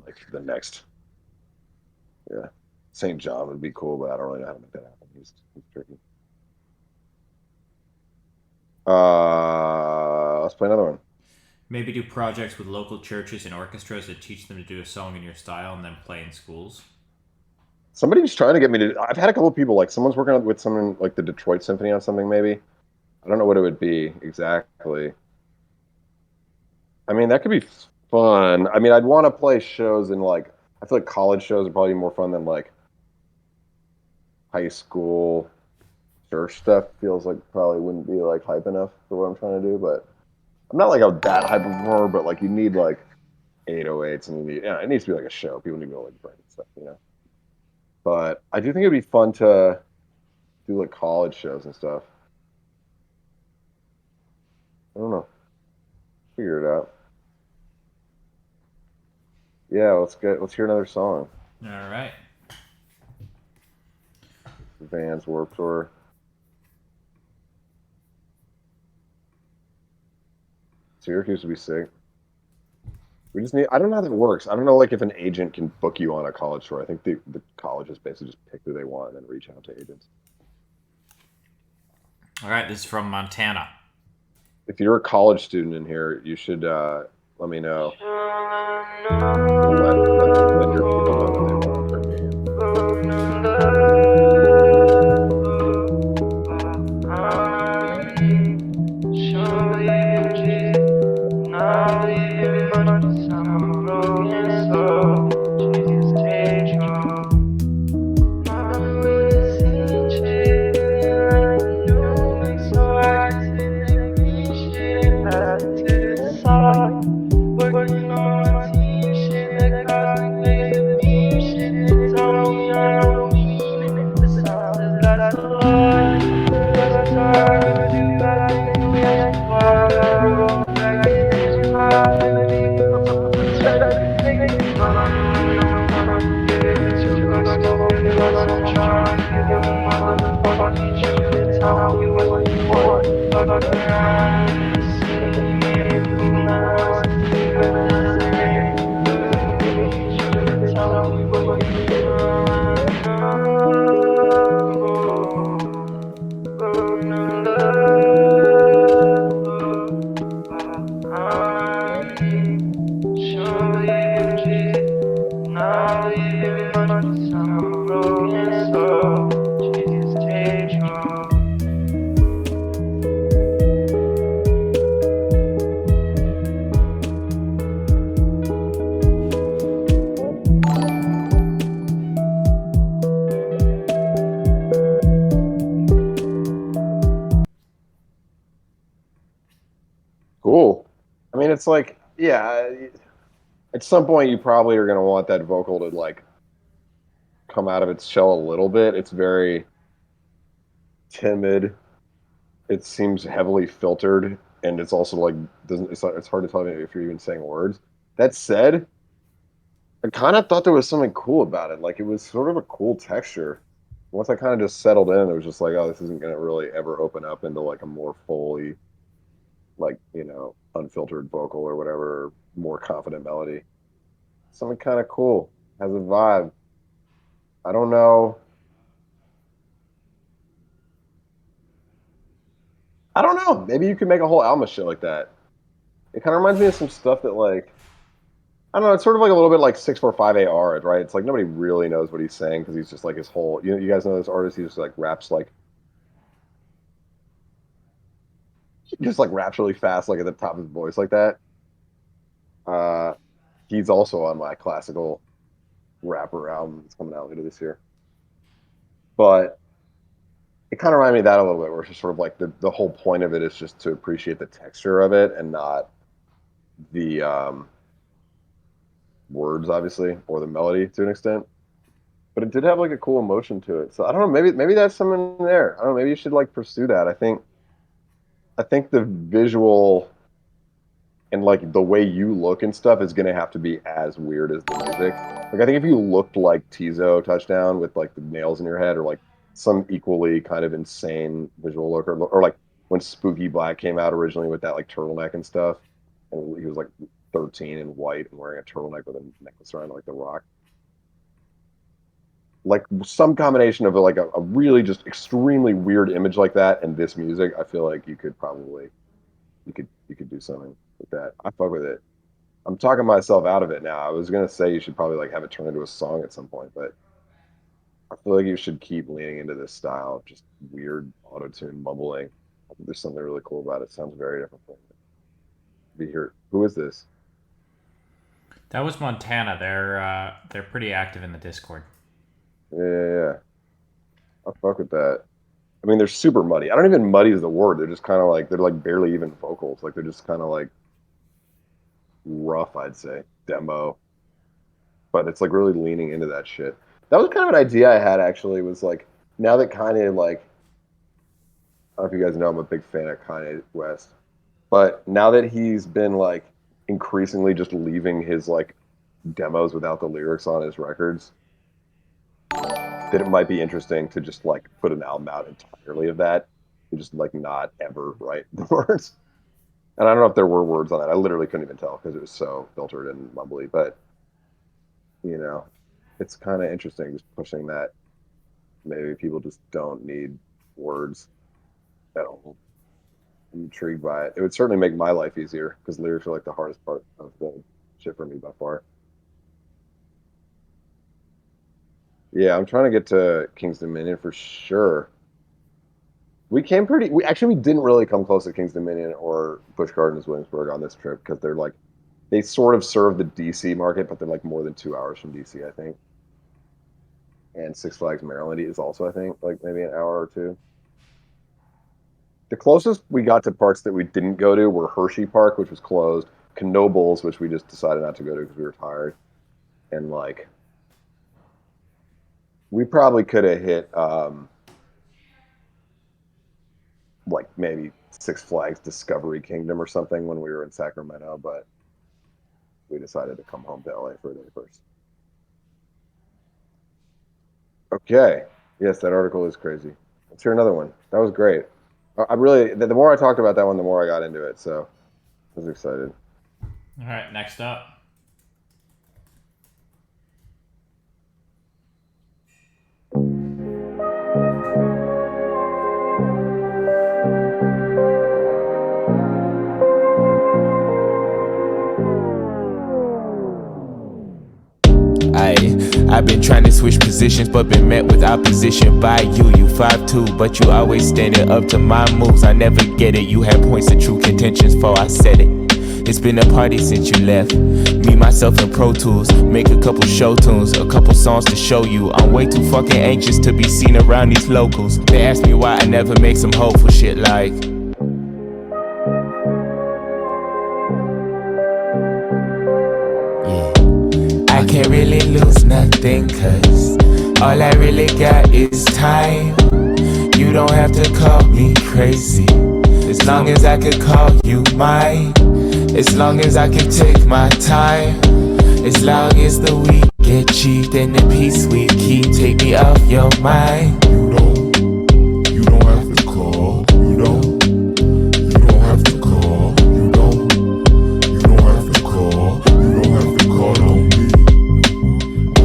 like the next. Yeah, St. John would be cool, but I don't really know how to make that happen. He's tricky. Let's play another one. Maybe do projects with local churches and orchestras that teach them to do a song in your style and then play in schools. Somebody was trying to get me to. I've had a couple of people, like someone's working with someone like the Detroit Symphony on something, maybe. I don't know what it would be exactly. I mean, that could be fun. I mean, I'd want to play shows in like, I feel like college shows are probably more fun than like high school church stuff. Feels like probably wouldn't be like hype enough for what I'm trying to do, but I'm not like a that hype performer, but like you need like 808s and you need, it needs to be like a show. People need to go like bring stuff, But I do think it'd be fun to do like college shows and stuff. I don't know. Figure it out. Yeah, let's hear another song. All right. Vans Warped Tour. Syracuse would be sick. We just need. I don't know how that works. I don't know, like if an agent can book you on a college tour. I think the colleges basically just pick who they want and then reach out to agents. All right, this is from Montana. If you're a college student in here, you should let me know. Let your people know what they want from me. Cool. I mean, it's like, yeah, at some point you probably are going to want that vocal to like come out of its shell a little bit. It's very timid. It seems heavily filtered, and it's also like it's hard to tell if you're even saying words. That said, I kind of thought there was something cool about it. Like it was sort of a cool texture. Once I kind of just settled in, it was just like, oh, this isn't gonna really ever open up into like a more fully, like, unfiltered vocal or whatever, more confident melody. Something kind of cool. Has a vibe. I don't know. I don't know. Maybe you could make a whole album of shit like that. It kind of reminds me of some stuff that like I don't know. It's sort of like a little bit like 645 AR, right? It's like nobody really knows what he's saying because he's just like his whole. You guys know this artist. He just like raps like raps really fast, like at the top of his voice, like that. Uh, he's also on my classical rapper album that's coming out later this year. But it kind of reminded me of that a little bit, where it's just sort of like the whole point of it is just to appreciate the texture of it and not the words, obviously, or the melody to an extent. But it did have like a cool emotion to it. So I don't know, maybe that's something there. I don't know, maybe you should like pursue that. I think the visual and like the way you look and stuff is gonna have to be as weird as the music. Like I think if you looked like Tizo Touchdown with like the nails in your head, or like some equally kind of insane visual look, or like when Spooky Black came out originally with that like turtleneck and stuff, and he was like 13 and white and wearing a turtleneck with a necklace around like the Rock. Like some combination of like a really just extremely weird image like that and this music, I feel like you could do something with that. I fuck with it. I'm talking myself out of it now. I was gonna say you should probably like have it turn into a song at some point, but I feel like you should keep leaning into this style of just weird auto-tune mumbling. I think there's something really cool about it. It sounds very different from it. Be here. Who is this? That was Montana. They're pretty active in the Discord. Yeah. I fuck with that. I mean, they're super muddy. I don't even muddy is the word. They're just kind of like they're like barely even vocals. Like they're just kind of like rough, I'd say, demo. But it's like really leaning into that shit. That was kind of an idea I had actually. Was like now that Kanye like I don't know if you guys know I'm a big fan of Kanye West, but now that he's been like increasingly just leaving his like demos without the lyrics on his records, that it might be interesting to just like put an album out entirely of that and just like not ever write the words. And I don't know if there were words on that. I literally couldn't even tell because it was so filtered and mumbly. But it's kind of interesting just pushing that. Maybe people just don't need words at all. I'm intrigued by it. It would certainly make my life easier because lyrics are like the hardest part of the shit for me by far. Yeah, I'm trying to get to King's Dominion for sure. We didn't really come close to King's Dominion or Busch Gardens Williamsburg on this trip because they sort of serve the DC market, but they're like more than 2 hours from DC, I think. And Six Flags Maryland is also, I think, like maybe an hour or two. The closest we got to parks that we didn't go to were Hershey Park, which was closed, Knoebels, which we just decided not to go to because we were tired, and like we probably could have hit like maybe Six Flags Discovery Kingdom or something when we were in Sacramento, but we decided to come home to LA for a day first. Okay. Yes, that article is crazy. Let's hear another one. That was great. The more I talked about that one, the more I got into it. So I was excited. All right, next up. I've been trying to switch positions, but been met with opposition by you. You 5'2", but you always standing up to my moves. I never get it. You had points of true contentions before I said it. It's been a party since you left. Me, myself, and Pro Tools. Make a couple show tunes, a couple songs to show you. I'm way too fucking anxious to be seen around these locals. They ask me why I never make some hopeful shit like I can't really lose nothing, cause all I really got is time. You don't have to call me crazy, as long as I could call you mine. As long as I can take my time. As long as the weed get cheap, then the peace we keep. Take me off your mind. You don't have to call. You don't have to call. You don't have to call. You don't have to call on me.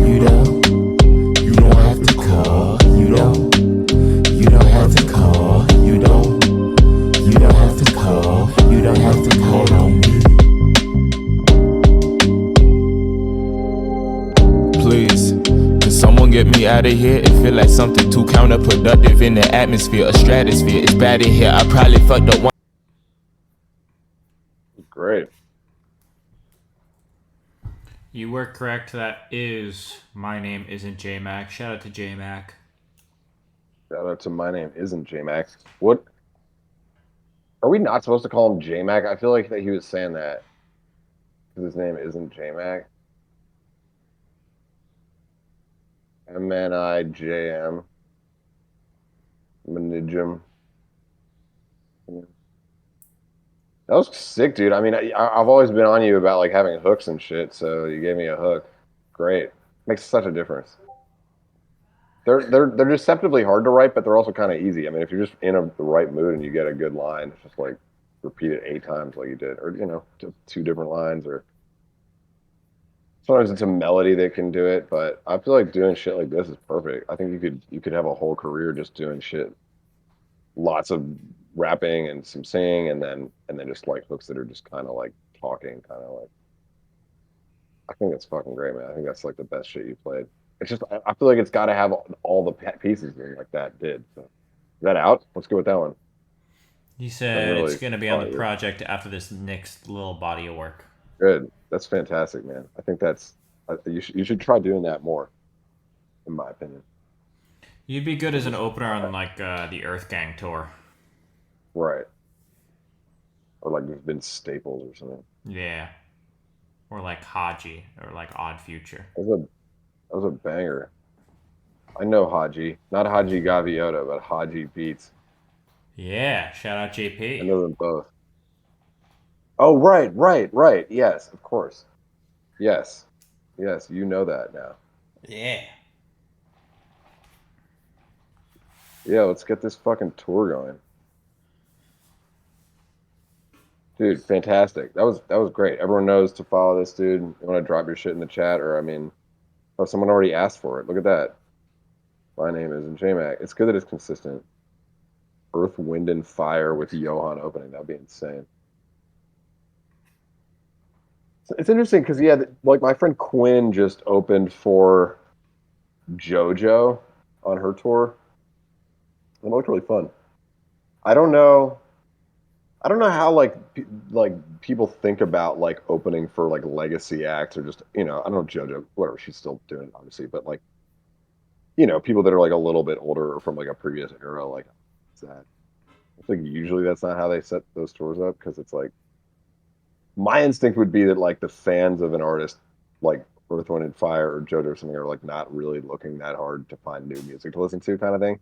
You don't have to call. You don't have to call. You don't have to call. You don't have to call on me. Please, can someone get me out of here? It feel like something too counterproductive in the atmosphere. A stratosphere, it's bad in here. I probably fucked up one. Great. You were correct. That is My Name Isn't J-Mac. Shout out to J-Mac. Shout out to My Name Isn't J-Mac. What? Are we not supposed to call him J-Mac? I feel like that he was saying that. Because his name isn't J-Mac. M-N-I-J-M. Manijum. That was sick, dude. I mean, I've always been on you about like having hooks and shit, so you gave me a hook. Great. Makes such a difference. They're deceptively hard to write, but they're also kind of easy. I mean, if you're just in the right mood and you get a good line, it's just like repeat it 8 times like you did, or two different lines, or sometimes it's a melody that can do it. But I feel like doing shit like this is perfect. I think you could have a whole career just doing shit, lots of rapping and some singing, and then just like hooks that are just kind of like talking, kind of like. I think that's fucking great, man. I think that's like the best shit you played. It's just I feel like it's got to have all the pieces in like that did. So, is that out? Let's go with that one. He said really it's going to be on the thought you- project after this next little body of work. Good. That's fantastic, man. I think you should try doing that more, in my opinion. You'd be good as an opener on like the Earth Gang tour. Right. Or like there's been Staples or something. Yeah. Or like Haji or like Odd Future. That was a banger. I know Haji, not Haji Gaviota, but Haji Beats. Yeah, shout out I JP. know them both. Oh, right. Yes, of course. Yes, you know that now. Yeah. Yeah, let's get this fucking tour going. Dude, fantastic. That was great. Everyone knows to follow this dude. You want to drop your shit in the chat, or I mean, oh, someone already asked for it. Look at that. My Name Isn't J-Mac. It's good that it's consistent. Earth, Wind, and Fire with Johan opening. That'd be insane. It's interesting because like my friend Quinn just opened for JoJo on her tour. It looked really fun. I don't know how like people think about like opening for like legacy acts or just I don't know JoJo, whatever, she's still doing it obviously, but like people that are like a little bit older or from like a previous era, like that. I think usually that's not how they set those tours up, because it's like my instinct would be that like the fans of an artist like Earth, Wind, and Fire or JoJo or something are like not really looking that hard to find new music to listen to, kind of thing.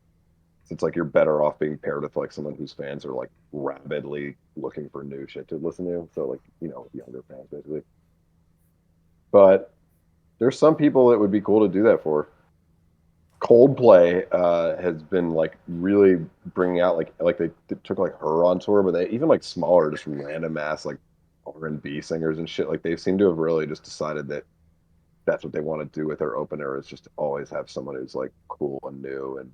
So it's like you're better off being paired with like someone whose fans are like rabidly looking for new shit to listen to. So like younger fans basically. But there's some people that would be cool to do that for. Coldplay has been like really bringing out like they took like her on tour, but they even like smaller, just random ass like R&B singers and shit. Like they seem to have really just decided that that's what they want to do with their opener, is just always have someone who's like cool and new and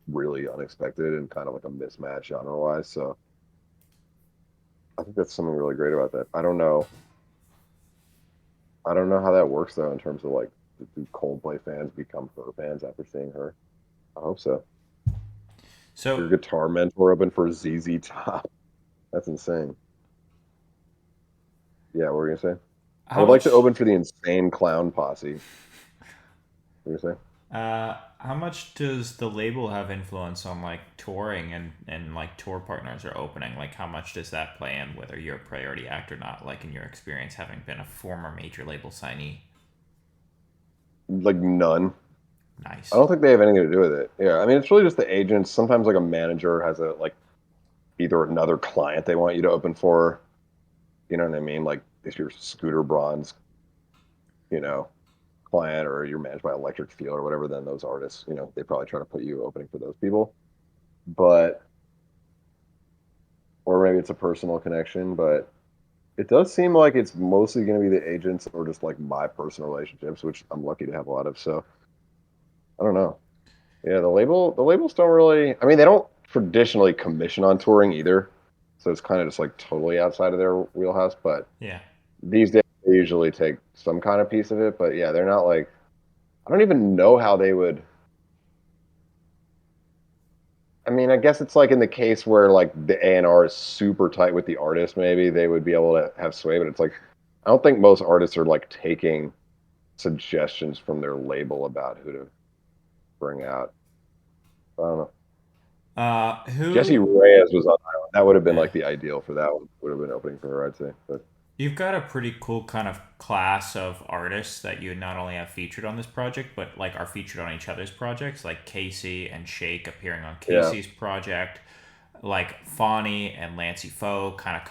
really unexpected and kind of like a mismatch genre wise. So I think that's something really great about that. I don't know how that works though, in terms of like, do Coldplay fans become her fans after seeing her? I hope so. Your So guitar mentor open for ZZ Top. That's insane. Yeah, what were you gonna say? I would like to open for the Insane Clown Posse. What were you gonna say? how much does the label have influence on like touring and like tour partners are opening? Like how much does that play in whether you're a priority act or not, like in your experience having been a former major label signee? Like none. Nice. I don't think they have anything to do with it. Yeah, I mean it's really just the agents. Sometimes like a manager has a like either another client they want you to open for. You know what I mean? Like if you're Scooter Braun's you know, client or you're managed by Electric Field or whatever, then those artists, they probably try to put you opening for those people. But or maybe it's a personal connection, but it does seem like it's mostly going to be the agents or just like my personal relationships, which I'm lucky to have a lot of. So I don't know. Yeah, the labels don't really. I mean, they don't traditionally commission on touring either, so it's kind of just like totally outside of their wheelhouse. But Yeah. these days, they usually take some kind of piece of it. But yeah, they're not like. I don't even know how they would. I mean, I guess it's like in the case where like the A&R is super tight with the artist, maybe they would be able to have sway. But it's like, I don't think most artists are like taking suggestions from their label about who to bring out. I don't know. Jesse Who? Reyes was on Island. That would have been Yeah. like the ideal for that one. Would have been opening for her, I'd say. But You've got a pretty cool kind of class of artists that you not only have featured on this project, but like are featured on each other's projects, like Casey and Shake appearing on yeah, Casey's project, like Fawny and Lancey Foe kind of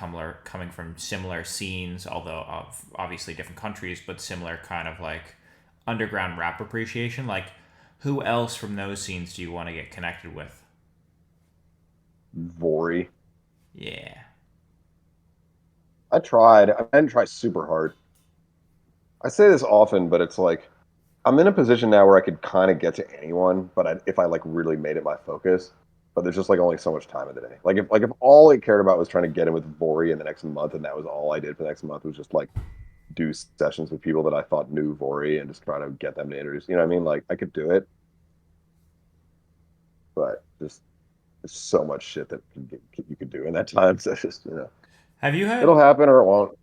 coming from similar scenes, although of obviously different countries, but similar kind of like underground rap appreciation. Like, who else from those scenes do you want to get connected with? Vori. Yeah. I tried. I didn't try super hard. I say this often, but it's like I'm in a position now where I could kind of get to anyone, but if I like really made it my focus, but there's just like only so much time in the day. Like if all I cared about was trying to get in with Vori in the next month, and that was all I did for the next month was just like do sessions with people that I thought knew Vori and just try to get them to introduce. You know what I mean? Like I could do it, but just there's so much shit that you could do in that time. So it's just Have you it'll had happen or it won't.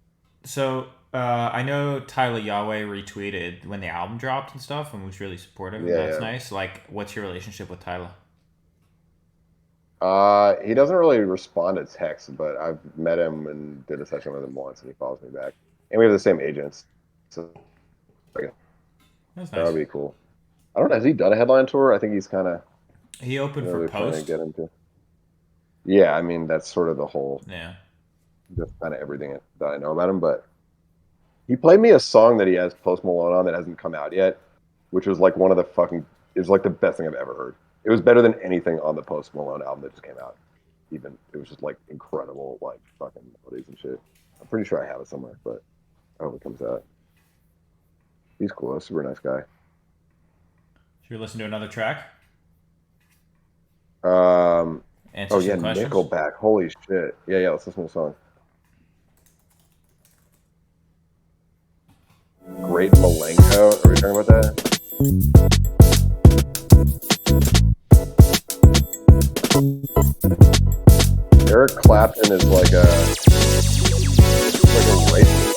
So I know Tyler Yahweh retweeted when the album dropped and stuff, and was really supportive, and Yeah, that's yeah. nice. Like, what's your relationship with Tyler? He doesn't really respond to text, but I've met him and did a session with him once, and he follows me back. And we have the same agents, so like, That's that nice. would be cool. I don't know. Has he done a headline tour? I think he's kind of He opened for they're trying to Post. get into. Yeah, I mean that's sort of the whole, Yeah. just kind of everything that I know about him. But he played me a song that he has Post Malone on that hasn't come out yet, which was like one of the fucking. It was like the best thing I've ever heard. It was better than anything on the Post Malone album that just came out. Even it was just like incredible, like fucking melodies and shit. I'm pretty sure I have it somewhere, but I hope it comes out. He's cool. He's a super nice guy. Should we listen to another track? Um. Oh Answer yeah, some questions? Nickelback. Holy shit. Yeah, yeah. Let's listen to the song. Great Malenko. Are we talking about that? Eric Clapton is like a racist.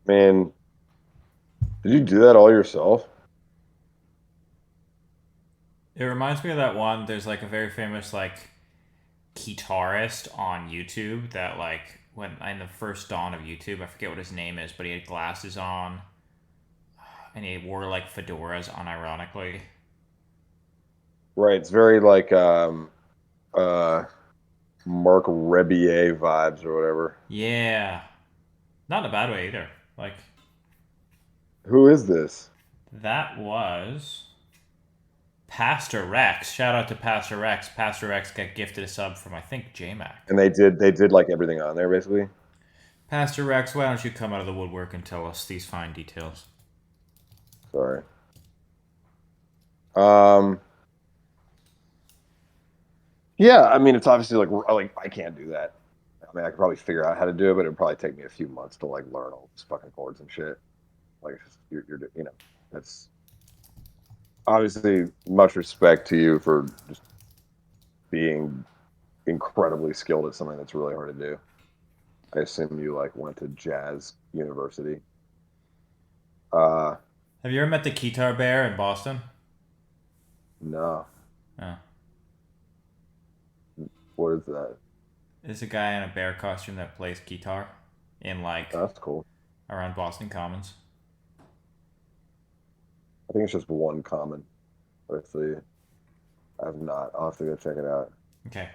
Man, did you do that all yourself? It reminds me of that one. There's like a very famous like guitarist on YouTube that like when in the first dawn of YouTube, I forget what his name is, but he had glasses on and he wore like fedoras unironically. Right. It's very like uh Mark Rebier vibes or whatever. Yeah. Not in a bad way either. Like Who is this? that was Pastor Rex. Shout out to Pastor Rex. Pastor Rex got gifted a sub from I think JMac. And they did like everything on there basically. Pastor Rex, why don't you come out of the woodwork and tell us these fine details? Sorry. Um Yeah, I mean, it's obviously like I can't do that. I mean, I could probably figure out how to do it, but it'd probably take me a few months to like learn all these fucking chords and shit. Like it's just, you know, that's obviously much respect to you for just being incredibly skilled at something that's really hard to do. I assume you like went to jazz university. Have you ever met the Guitar Bear in Boston? No, Oh. what is that? It's a guy in a bear costume that plays guitar in like That's cool. around Boston Commons. I think it's just one common. Actually, I've not. I'll have to go check it out. Okay.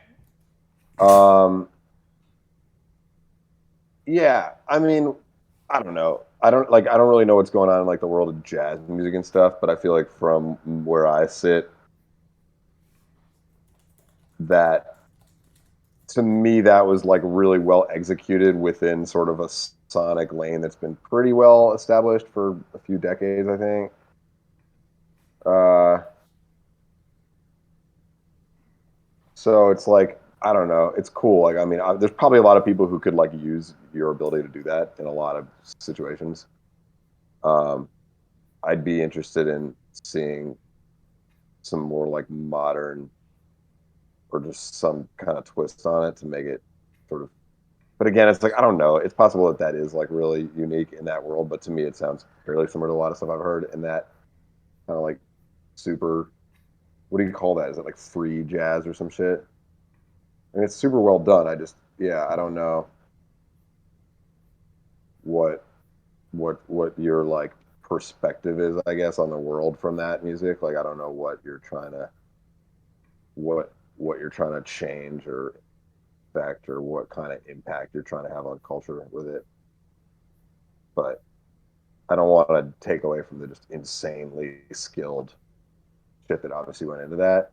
Yeah, I mean, I don't know. I don't really know what's going on in like the world of jazz music and stuff, but I feel like from where I sit, that to me that was like really well executed within sort of a sonic lane that's been pretty well established for a few decades, I think. So it's like I don't know. It's cool. Like I mean, there's probably a lot of people who could like use your ability to do that in a lot of situations. Um, I'd be interested in seeing some more like modern or just some kind of twist on it to make it sort of. But again, it's like I don't know. It's possible that that is like really unique in that world, but to me, it sounds fairly similar to a lot of stuff I've heard in that kind of like super. What do you call that? Is it like free jazz or some shit? I mean, it's super well done. Yeah, I don't know what what your like perspective is, I guess, on the world from that music. Like, I don't know what you're trying to what you're trying to change or affect or what kind of impact you're trying to have on culture with it. But I don't want to take away from the just insanely skilled shit that obviously went into that.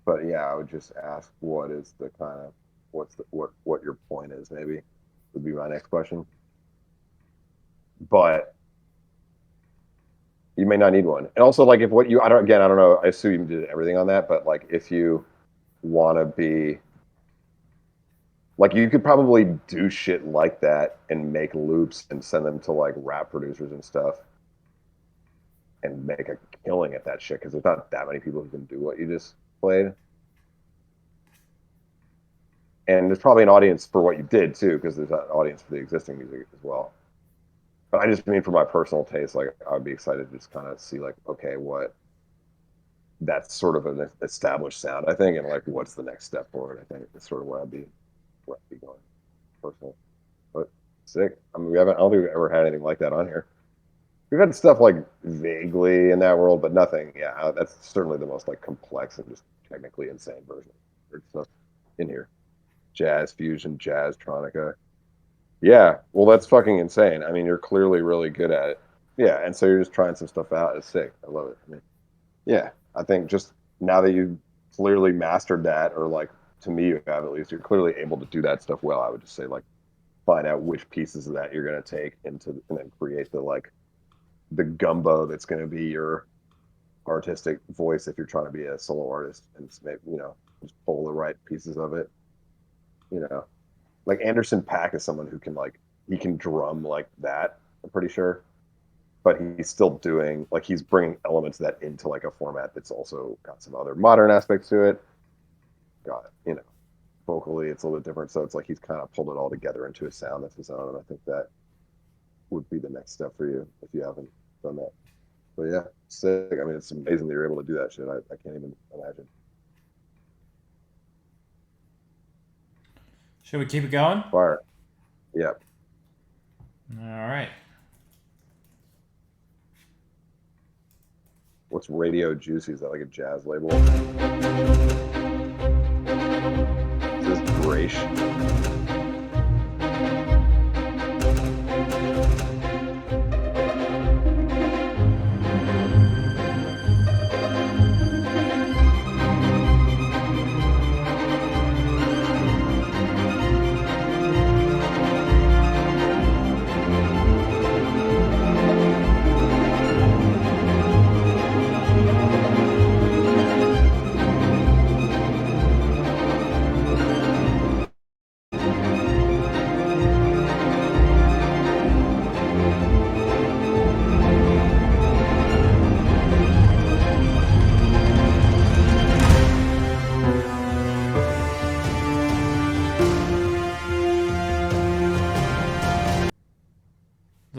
But yeah, I would just ask what is the kind of what your point is, maybe would be my next question. But you may not need one. And also like if what you I don't know, I assume you did everything on that, but like if you want to be like you could probably do shit like that and make loops and send them to like rap producers and stuff and make a killing at that shit because there's not that many people who can do what you just played. And there's probably an audience for what you did too, because there's an audience for the existing music as well. But I just mean for my personal taste, like I would be excited to just kind of see like, okay, what that's sort of an established sound, I think, and like what's the next step forward, I think is sort of where I'd be going personally. But sick. I mean I don't think we've ever had anything like that on here. We've had stuff like vaguely in that world, but nothing. Yeah, that's certainly the most like complex and just technically insane version of stuff in here. Jazz fusion, jazz tronica. Yeah, well, that's fucking insane. I mean, you're clearly really good at it. Yeah, and so you're just trying some stuff out. It's sick. I love it. I mean, yeah, I think just now that you've clearly mastered that, or like to me, you have at least, you're clearly able to do that stuff well. I would just say like find out which pieces of that you're gonna take and then create the gumbo that's going to be your artistic voice if you're trying to be a solo artist, and maybe just pull the right pieces of it. Like Anderson .Paak is someone who can he can drum like that, I'm pretty sure, but he's still doing like he's bringing elements of that into like a format that's also got some other modern aspects to it. Got vocally it's a little bit different, so it's like he's kind of pulled it all together into a sound that's his own, and I think that would be the next step for you if you haven't done that. But yeah, sick. I mean, it's amazing that you're able to do that shit. I can't even imagine. Should we keep it going? Fire. Yeah. All right. What's Radio Juicy? Is that like a jazz label? Is this Grace?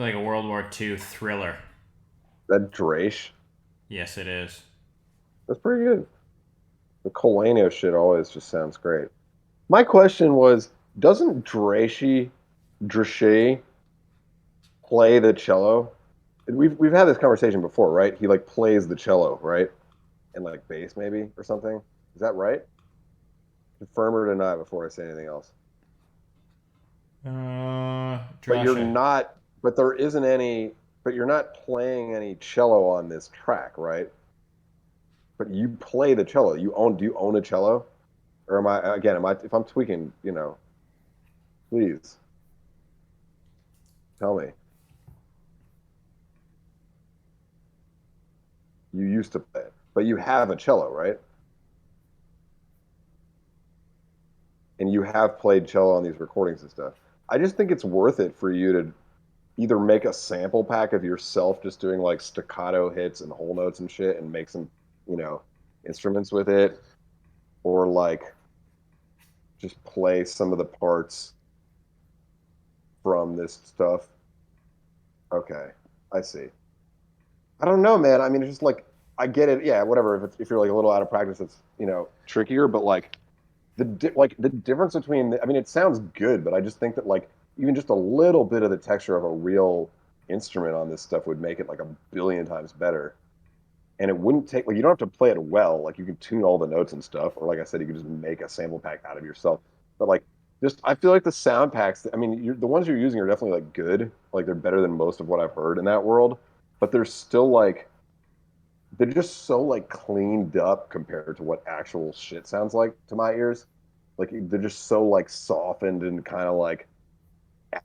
like a World War II thriller. That Draish. Yes, it is. That's pretty good. The Colanio shit always just sounds great. My question was, doesn't Draish play the cello? We've had this conversation before, right? He like plays the cello, right? And like bass maybe or something. Is that right? Confirm or deny before I say anything else. But you're not. But there isn't any. But you're not playing any cello on this track, right? But you play the cello. Do you own a cello? Or if I'm tweaking, please tell me. You used to play it, but you have a cello, right? And you have played cello on these recordings and stuff. I just think it's worth it for you to either make a sample pack of yourself just doing like staccato hits and whole notes and shit and make some, instruments with it, or like just play some of the parts from this stuff. Okay, I see. I don't know, man. I mean, it's just like, I get it. Yeah, whatever. If you're like a little out of practice, it's trickier. But like the difference between, I mean, it sounds good, but I just think that like even just a little bit of the texture of a real instrument on this stuff would make it like a billion times better. And it wouldn't take, like, you don't have to play it well. Like, you can tune all the notes and stuff, or like I said, you can just make a sample pack out of yourself. But like, I feel like the sound packs, I mean, the ones you're using are definitely like good. Like, they're better than most of what I've heard in that world. But they're still like, they're just so like cleaned up compared to what actual shit sounds like to my ears. Like, they're just so like softened and kind of like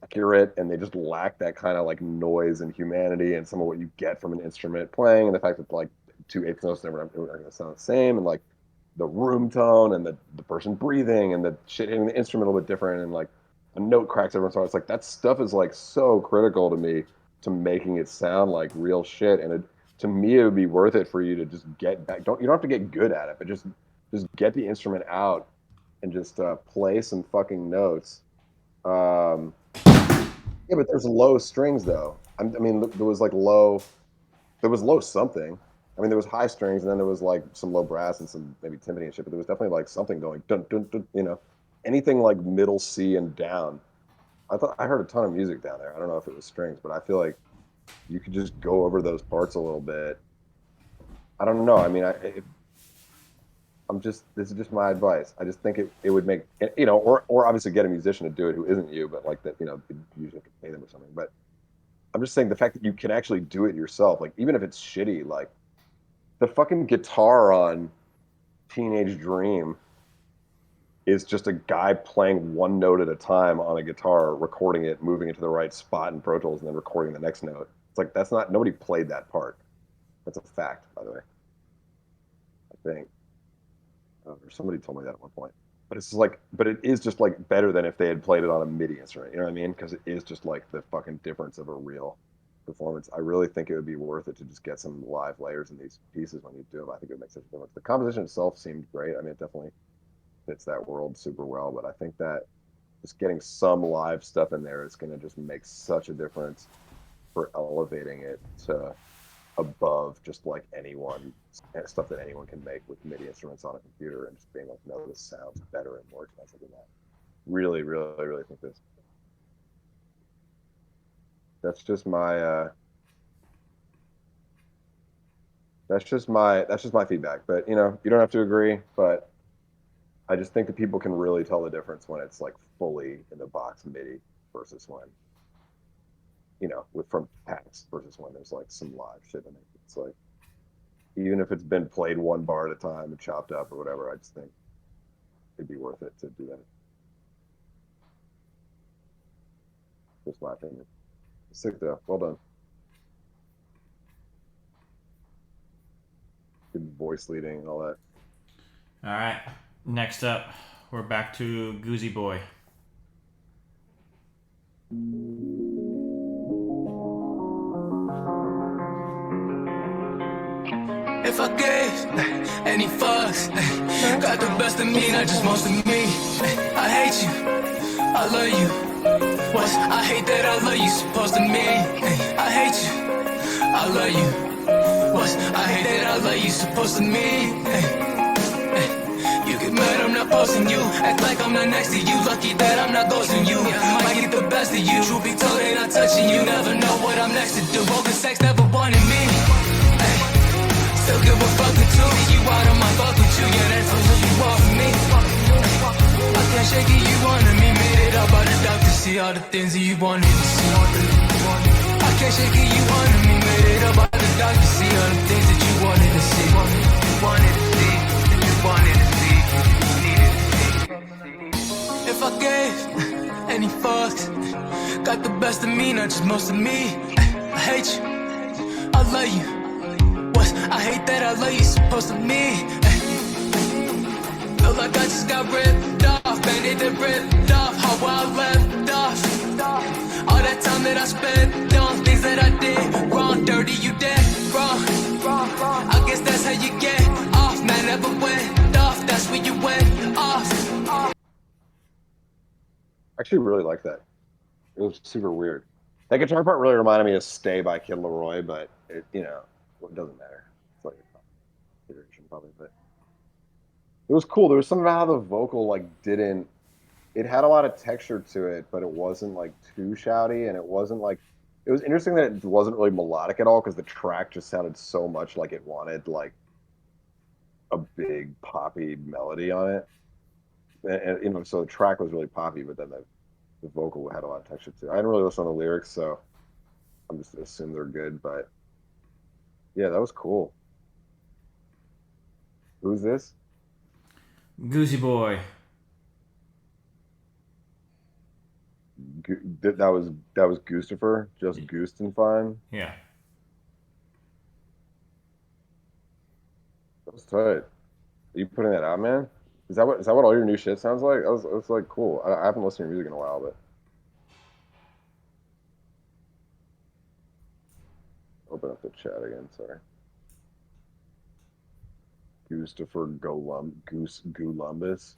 accurate, and they just lack that kind of like noise and humanity and some of what you get from an instrument playing, and the fact that like 2/8 notes never are going to sound the same, and like the room tone and the person breathing and the shit hitting the instrument a little bit different, and like a note cracks every once in a while. It's like that stuff is like so critical to me to making it sound like real shit, and to me it would be worth it for you to just get back. You don't have to get good at it, but just get the instrument out and just play some fucking notes. Yeah, but there's low strings though. I mean, there was low something. I mean, there was high strings, and then there was like some low brass and some maybe timpani and shit. But there was definitely like something going dun dun dun. Anything like middle C and down. I heard a ton of music down there. I don't know if it was strings, but I feel like you could just go over those parts a little bit. I don't know. I mean, this is just my advice. I just think it would make, or obviously get a musician to do it who isn't you, but like that, you usually have to pay them or something. But I'm just saying the fact that you can actually do it yourself, like even if it's shitty, like the fucking guitar on Teenage Dream is just a guy playing one note at a time on a guitar, recording it, moving it to the right spot in Pro Tools, and then recording the next note. It's like, nobody played that part. That's a fact, by the way. I think. Or somebody told me that at one point. But it is just like better than if they had played it on a MIDI instrument. You know what I mean? Because it is just like the fucking difference of a real performance. I really think it would be worth it to just get some live layers in these pieces when you do them. I think it would make such a difference. The composition itself seemed great. I mean, it definitely fits that world super well. But I think that just getting some live stuff in there is going to just make such a difference for elevating it to above just like stuff that anyone can make with MIDI instruments on a computer, and just being like, no, this sounds better and more expensive than that. Really, really, really think this. That's just my feedback. But you don't have to agree, but I just think that people can really tell the difference when it's like fully in the box MIDI versus when from packs versus when there's like some live shit in it. It's like, even if it's been played one bar at a time and chopped up or whatever, I just think it'd be worth it to do that. Just my opinion. Sick though. Well done. Good voice leading and all that. All right. Next up, we're back to Goozy Boy. If I gave any fucks, got the best of me, not just most of me. I hate you, I love you. What's I hate that I love you, supposed to mean I hate you, I love you. What's I hate that I love you, supposed to mean you get mad, I'm not posting you. Act like I'm not next to you. Lucky that I'm not ghosting you. I might get the best of you. Truth be told, ain't not touching you. Never know what I'm next to do. Broken sex never wanted me. Ay, still give a fuck or two. You out of my fuck with you. Yeah, that's what you want from me. I can't shake it, you wanted me. Made it up by the doctor. See all the things that you wanted to see. I can't shake it, you wanted me. Made it up by the doctor. See all the things that you wanted to see. Wanted to see. That you wanted to see. If I gave any fucks, got the best of me, not just most of me. I hate you, I love you. What's I hate that I love you, supposed to me. Feel like I just got ripped off, Band-Aid that ripped off, how I left off. All that time that I spent on things that I did wrong, dirty, you did wrong. I guess that's how you get off, man, never went off, that's where you went off. I actually really like that. It was super weird. That guitar part really reminded me of Stay by Kid Laroi, but it, you know, it doesn't matter. It's like a iteration probably, but it was cool. There was something about how the vocal like didn't, it had a lot of texture to it, but it wasn't like too shouty, and it wasn't like, it was interesting that it wasn't really melodic at all, because the track just sounded so much like it wanted like a big poppy melody on it. And you know, so the track was really poppy, but then the vocal had a lot of texture too. I didn't really listen to the lyrics, so I'm just assuming they're good. But yeah, that was cool. Who's this? Goosey Boy. That was Gustafer, just Gustenfine. Yeah. That was tight. Are you putting that out, man? Is that what all your new shit sounds like? It was like cool. I haven't listened to your music in a while, but open up the chat again. Sorry. Gustafer Gulumbus.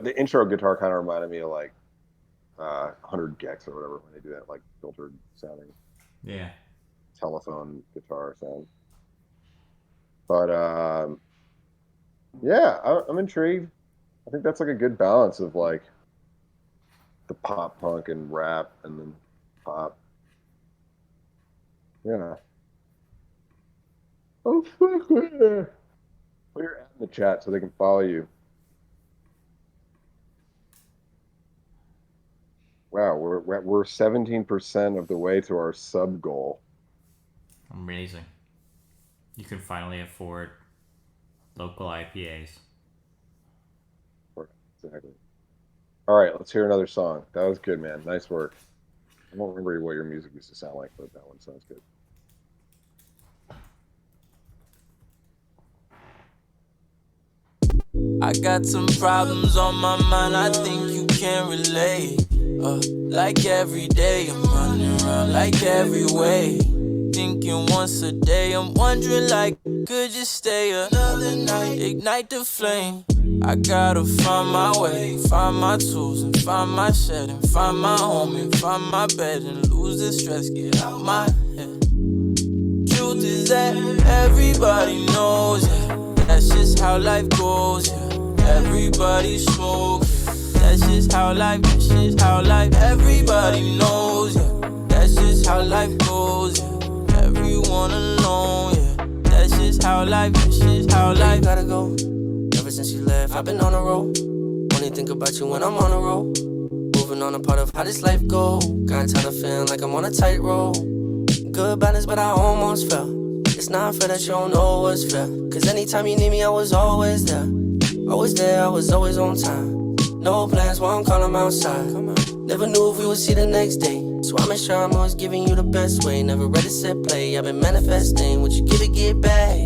The intro guitar kind of reminded me of like 100 Gex or whatever when they do that like filtered sounding. Yeah. Telephone guitar sound. But yeah, I'm intrigued. I think that's like a good balance of like the pop punk and rap and then pop. Yeah. Oh fuck yeah. Put your ad in the chat so they can follow you. Wow, we're 17% of the way to our sub goal. Amazing. You can finally afford local IPAs. Exactly. All right, let's hear another song. That was good, man. Nice work. I don't remember what your music used to sound like, but that one sounds good. I got some problems on my mind, I think you can relate. Like every day, I'm running around like every way. Thinking once a day, I'm wondering like, could you stay another night? Ignite the flame. I gotta find my way, find my tools and find my shed and find my home and find my bed and lose the stress, get out my head. Truth is that everybody knows, yeah, that's just how life goes, yeah. Everybody smoke, that's just how life, that's just how life. Everybody knows, yeah, that's just how life goes, yeah. Everyone alone, yeah, that's just how life, that's just how life. Gotta go. Ever since you left, I've been on the road. Only think about you when I'm on the road. Moving on a part of how this life go. Got tired of feeling like I'm on a tightrope. Good balance, but I almost fell. It's not fair that you don't know what's fair. Cause anytime you need me, I was always there. Always there, I was always on time. No plans, why I'm calling outside. Never knew if we would see the next day. So I make sure I'm always giving you the best way. Never ready, set, play. I've been manifesting. What you give it, get back.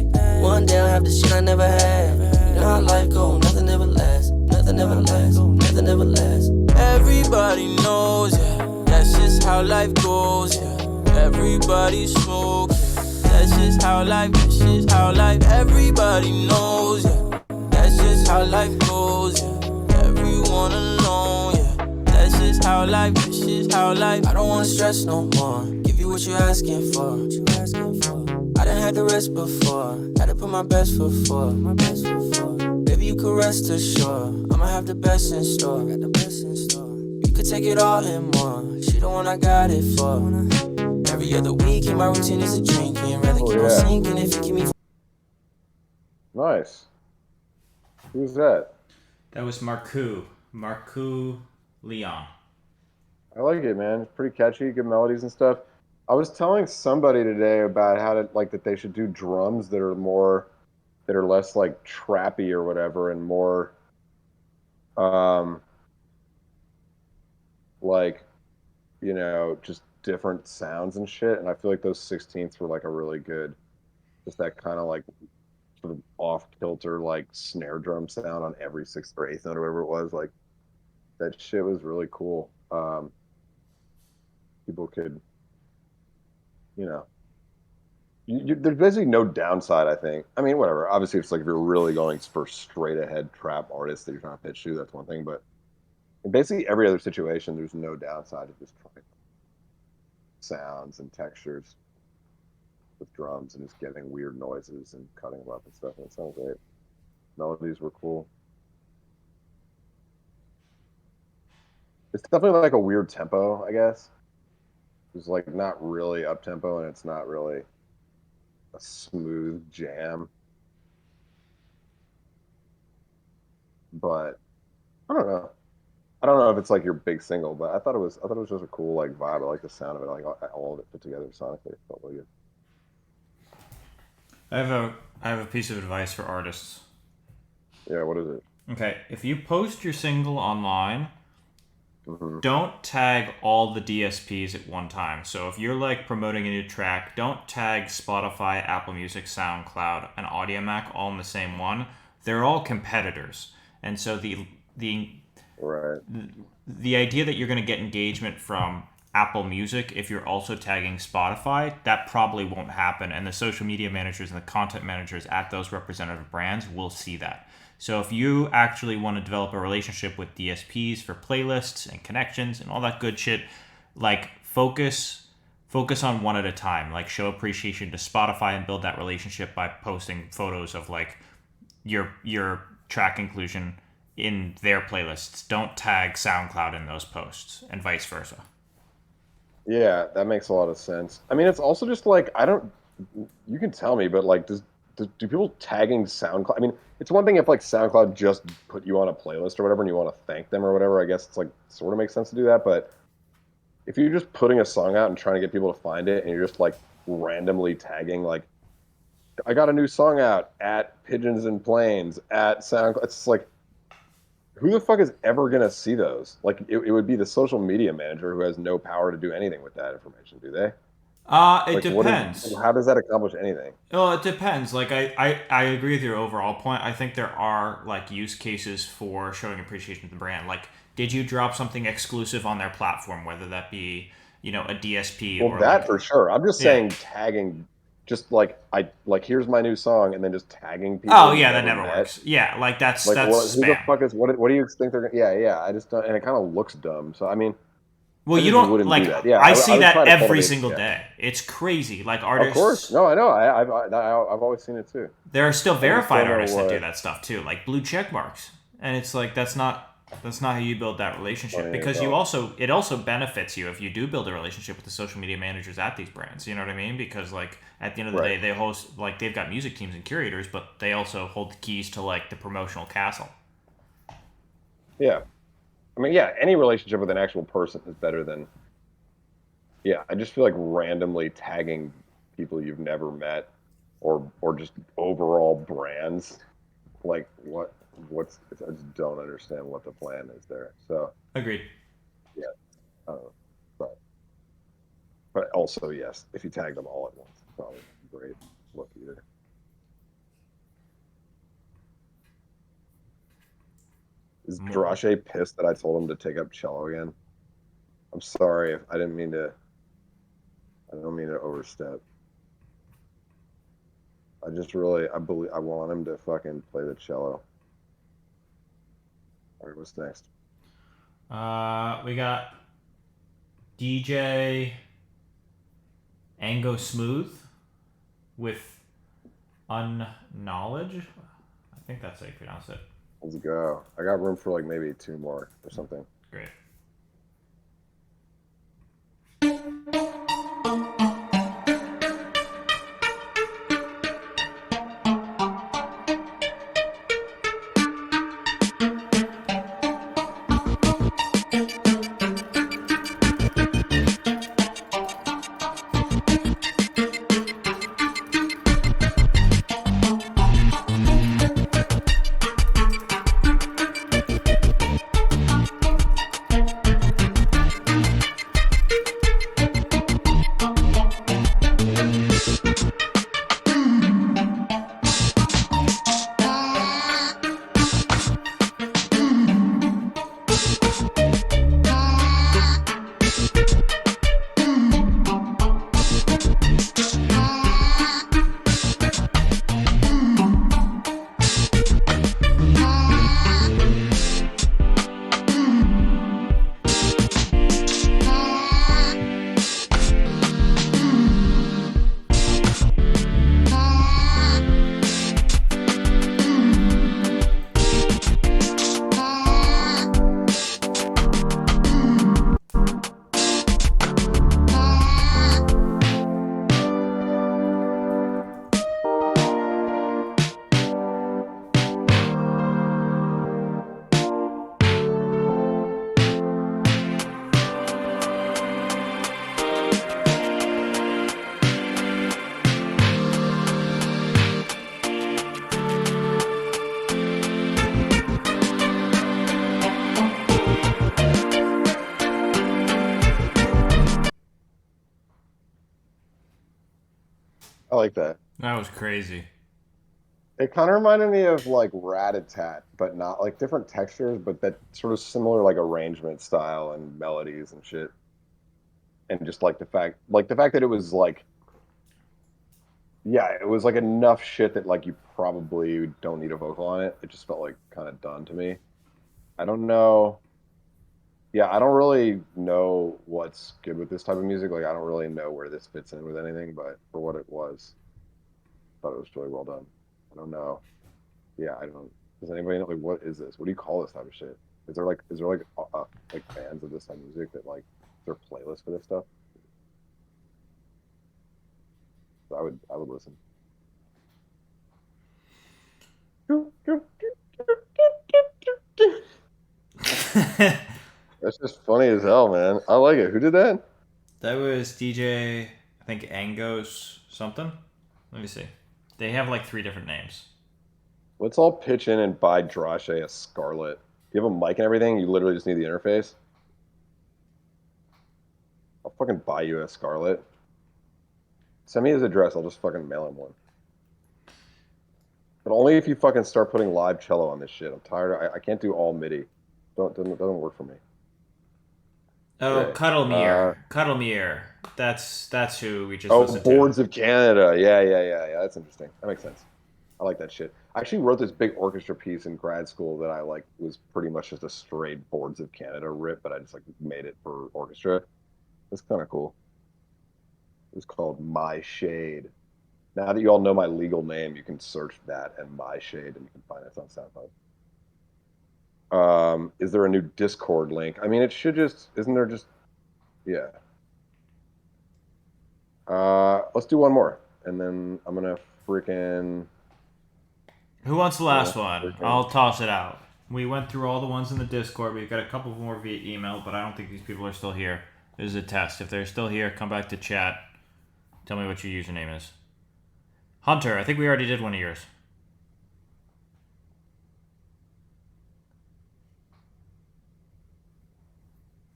One day I'll have the shit I never had. You know how life go, nothing ever lasts. Nothing ever lasts, nothing ever lasts. Everybody knows, yeah, that's just how life goes, yeah. Everybody smoke, yeah, that's just how life, that's just how life. Everybody knows, yeah, that's just how life goes, yeah. Everyone alone, yeah. That's just how life, this is how life. I don't wanna stress no more. Give you what you're asking for. I done had the rest before. Had to put my best foot forward. Baby, you can rest assured. I'ma have the best in store. You could take it all and more. She the one I got it for. Every other weekend, my routine is a drinking. Rather keep on sinking if you keep me. Nice. Who's that? That was Marcoux Leon. I like it, man. It's pretty catchy, good melodies and stuff. I was telling somebody today about how to like that they should do drums that are less like trappy or whatever and more like, you know, just different sounds and shit. And I feel like those 16ths were like a really good, just that kind of like sort of off kilter like snare drum sound on every sixth or eighth note or whatever it was. Like that shit was really cool. People could, you know, there's basically no downside, I think. I mean, whatever. Obviously, it's like if you're really going for straight ahead trap artists that you're trying to pitch to, that's one thing. But in basically every other situation, there's no downside to just trying sounds and textures with drums and just getting weird noises and cutting them up and stuff. And it sounds great. Melodies were cool. It's definitely like a weird tempo, I guess. It's like not really up tempo and it's not really a smooth jam. But I don't know. I don't know if it's like your big single, but I thought it was just a cool like vibe. I like the sound of it. I like all of it put together sonically. It felt really good. I have a piece of advice for artists. Yeah, what is it? Okay, if you post your single online, don't tag all the DSPs at one time. So if you're like promoting a new track, don't tag Spotify, Apple Music, SoundCloud, and Audiomack all in the same one. They're all competitors. And so the idea that you're going to get engagement from Apple Music if you're also tagging Spotify, that probably won't happen. And the social media managers and the content managers at those representative brands will see that. So if you actually want to develop a relationship with DSPs for playlists and connections and all that good shit, like focus on one at a time. Like show appreciation to Spotify and build that relationship by posting photos of like your track inclusion in their playlists. Don't tag SoundCloud in those posts and vice versa. Yeah, that makes a lot of sense. I mean, it's also just like you can tell me, but like do people tagging SoundCloud? I mean, it's one thing if like SoundCloud just put you on a playlist or whatever and you want to thank them or whatever. I guess it's like sort of makes sense to do that. But if you're just putting a song out and trying to get people to find it and you're just like randomly tagging, like, I got a new song out at Pigeons and Planes at SoundCloud, it's like, who the fuck is ever going to see those? Like, it would be the social media manager who has no power to do anything with that information, do they? It depends. How does that accomplish anything? Well, it depends. Like I agree with your overall point. I think there are like use cases for showing appreciation to the brand. Like, did you drop something exclusive on their platform, whether that be, you know, a DSP or that like, for sure. I'm just saying tagging, just like here's my new song and then just tagging people. Oh yeah, that never works. Yeah, like that's like, spam. Who the fuck is what do you think they're gonna? Yeah. I just don't, and it kind of looks dumb. So I mean. Well, you don't like. Do that. Yeah, I see that every single day. It's crazy. Like artists. Of course, no, I know. I've always seen it too. There are still verified artists that do that stuff too, like blue check marks, and it's like that's not how you build that relationship. Because it also benefits you if you do build a relationship with the social media managers at these brands. You know what I mean? Because like at the end of the day, they host like they've got music teams and curators, but they also hold the keys to like the promotional castle. Yeah. I mean, yeah, any relationship with an actual person is better than. Yeah, I just feel like randomly tagging people you've never met, or just overall brands, like what's I just don't understand what the plan is there. So agreed. Yeah, but also yes, if you tag them all at once, it's probably a great look either. Is Drache pissed that I told him to take up cello again? I'm sorry if I don't mean to overstep. I want him to fucking play the cello. All right, what's next? We got DJ Ango Smooth with Unknowledge. I think that's how you pronounce it. Let's go. I got room for like maybe 2 more or something. Great. I like that. That was crazy. It kind of reminded me of like Rat-a-Tat, but not like different textures, but that sort of similar like arrangement style and melodies and shit. And just like the fact that it was like, yeah, it was like enough shit that like you probably don't need a vocal on it. It just felt like kind of done to me. I don't know. Yeah, I don't really know what's good with this type of music. Like, I don't really know where this fits in with anything, but for what it was, I thought it was really well done. I don't know. Yeah, I don't. Does anybody know like what is this? What do you call this type of shit? Is there like fans of this type of music that like is there a playlist for this stuff? I would listen. That's just funny as hell, man. I like it. Who did that? That was DJ, I think Angos something. Let me see. They have like 3 different names. Let's all pitch in and buy Drashe a Scarlett. You have a mic and everything. You literally just need the interface. I'll fucking buy you a Scarlett. Send me his address. I'll just fucking mail him one. But only if you fucking start putting live cello on this shit. I'm tired. I can't do all MIDI. Doesn't work for me. Oh, Okay. Cuddlemere. That's who we just listened to. Boards of Canada. Yeah. That's interesting. That makes sense. I like that shit. I actually wrote this big orchestra piece in grad school that I like was pretty much just a straight Boards of Canada rip, but I just like made it for orchestra. It's kind of cool. It's called My Shade. Now that you all know my legal name, you can search that and My Shade, and you can find it on SoundCloud. Is there a new Discord link? I mean, it should just. Isn't there just? Yeah. Let's do one more, and then I'm gonna freaking. Who wants the last one? I'll toss it out. We went through all the ones in the Discord. We've got a couple more via email, but I don't think these people are still here. This is a test. If they're still here, come back to chat. Tell me what your username is. Hunter, I think we already did one of yours.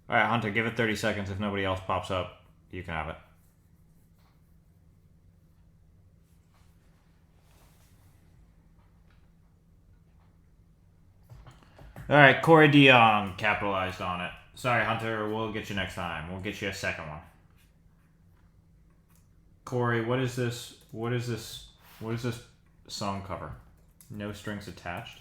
Alright, Hunter, give it 30 seconds. If nobody else pops up, you can have it. Alright, Corey Dion capitalized on it. Sorry, Hunter, we'll get you next time. We'll get you a second one. Corey, what is this? What is this song cover? No strings attached.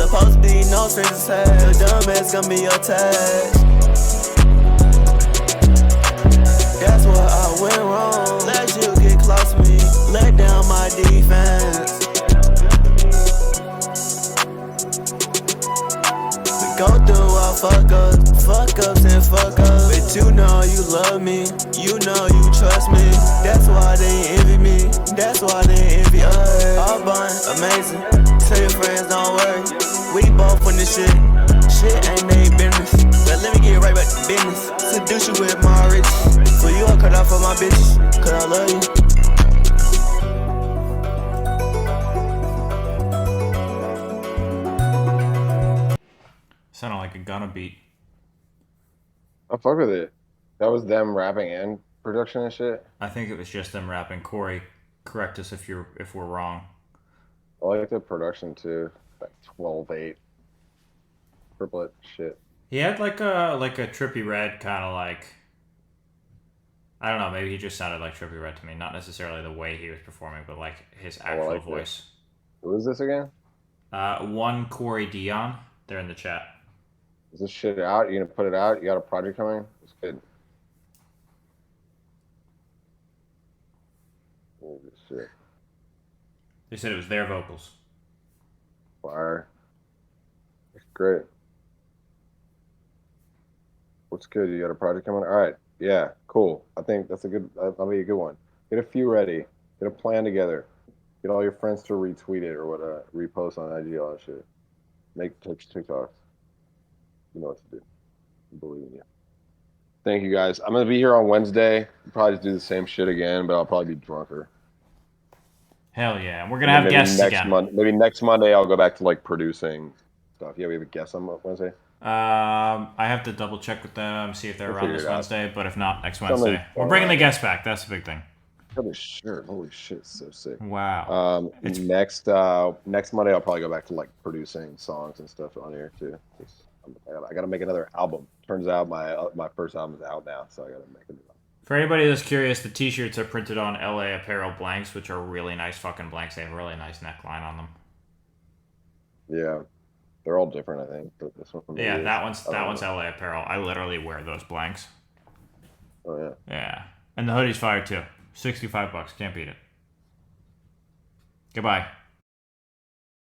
Supposed to be no strings attached. Your dumb ass gonna be attached. That's where I went wrong. Let you get close to me. Let down my defense. We go through our fuck ups and fuck ups. But you know you love me. You know you trust me. That's why they envy me. That's why they envy us. All bun, amazing. Tell your friends don't worry. We both in this shit. Shit ain't they business. But let me get right back to business. Seduce you with my riches. So you all cut off for my bitches. Cause I love you. Sounded like a Gunna beat. I fuck with it. That was them rapping and production and shit. I think it was just them rapping. Corey, correct us if we're wrong. I like the production too. Like 12/8. Triplet shit. He had like a Trippie Redd kind of like, I don't know, maybe he just sounded like Trippie Redd to me. Not necessarily the way he was performing, but like his actual like voice. Who is this again? One Corey Dion. They're in the chat. Is this shit out? You gonna put it out? You got a project coming? It's good. Holy shit. They said it was their vocals. Fire. It's great. What's good? You got a project coming? All right. Yeah, cool. I think that'll be a good one. Get a few ready. Get a plan together. Get all your friends to retweet it or what, repost on IG, all that shit. Make TikToks. You know what to do. I believe in you. Thank you guys. I'm gonna be here on Wednesday. I'll probably just do the same shit again, but I'll probably be drunker. Hell yeah. And we're going to have guests again. Maybe next Monday I'll go back to like producing stuff. Yeah, we have a guest on Wednesday. I have to double check with them, see if they're around this Wednesday, but if not, next Wednesday. Somebody, We're bringing the guests back. That's the big thing. Holy shit, it's so sick. Wow. Next Monday I'll probably go back to like producing songs and stuff on here too. I gotta make another album. Turns out my first album is out now, so I gotta make a new album. For anybody that's curious, the t-shirts are printed on LA Apparel blanks, which are really nice fucking blanks. They have a really nice neckline on them. Yeah. They're all different, I think. But this one yeah, that one's LA Apparel. I literally wear those blanks. Oh yeah. Yeah. And the hoodie's fire too. $65. Can't beat it. Goodbye.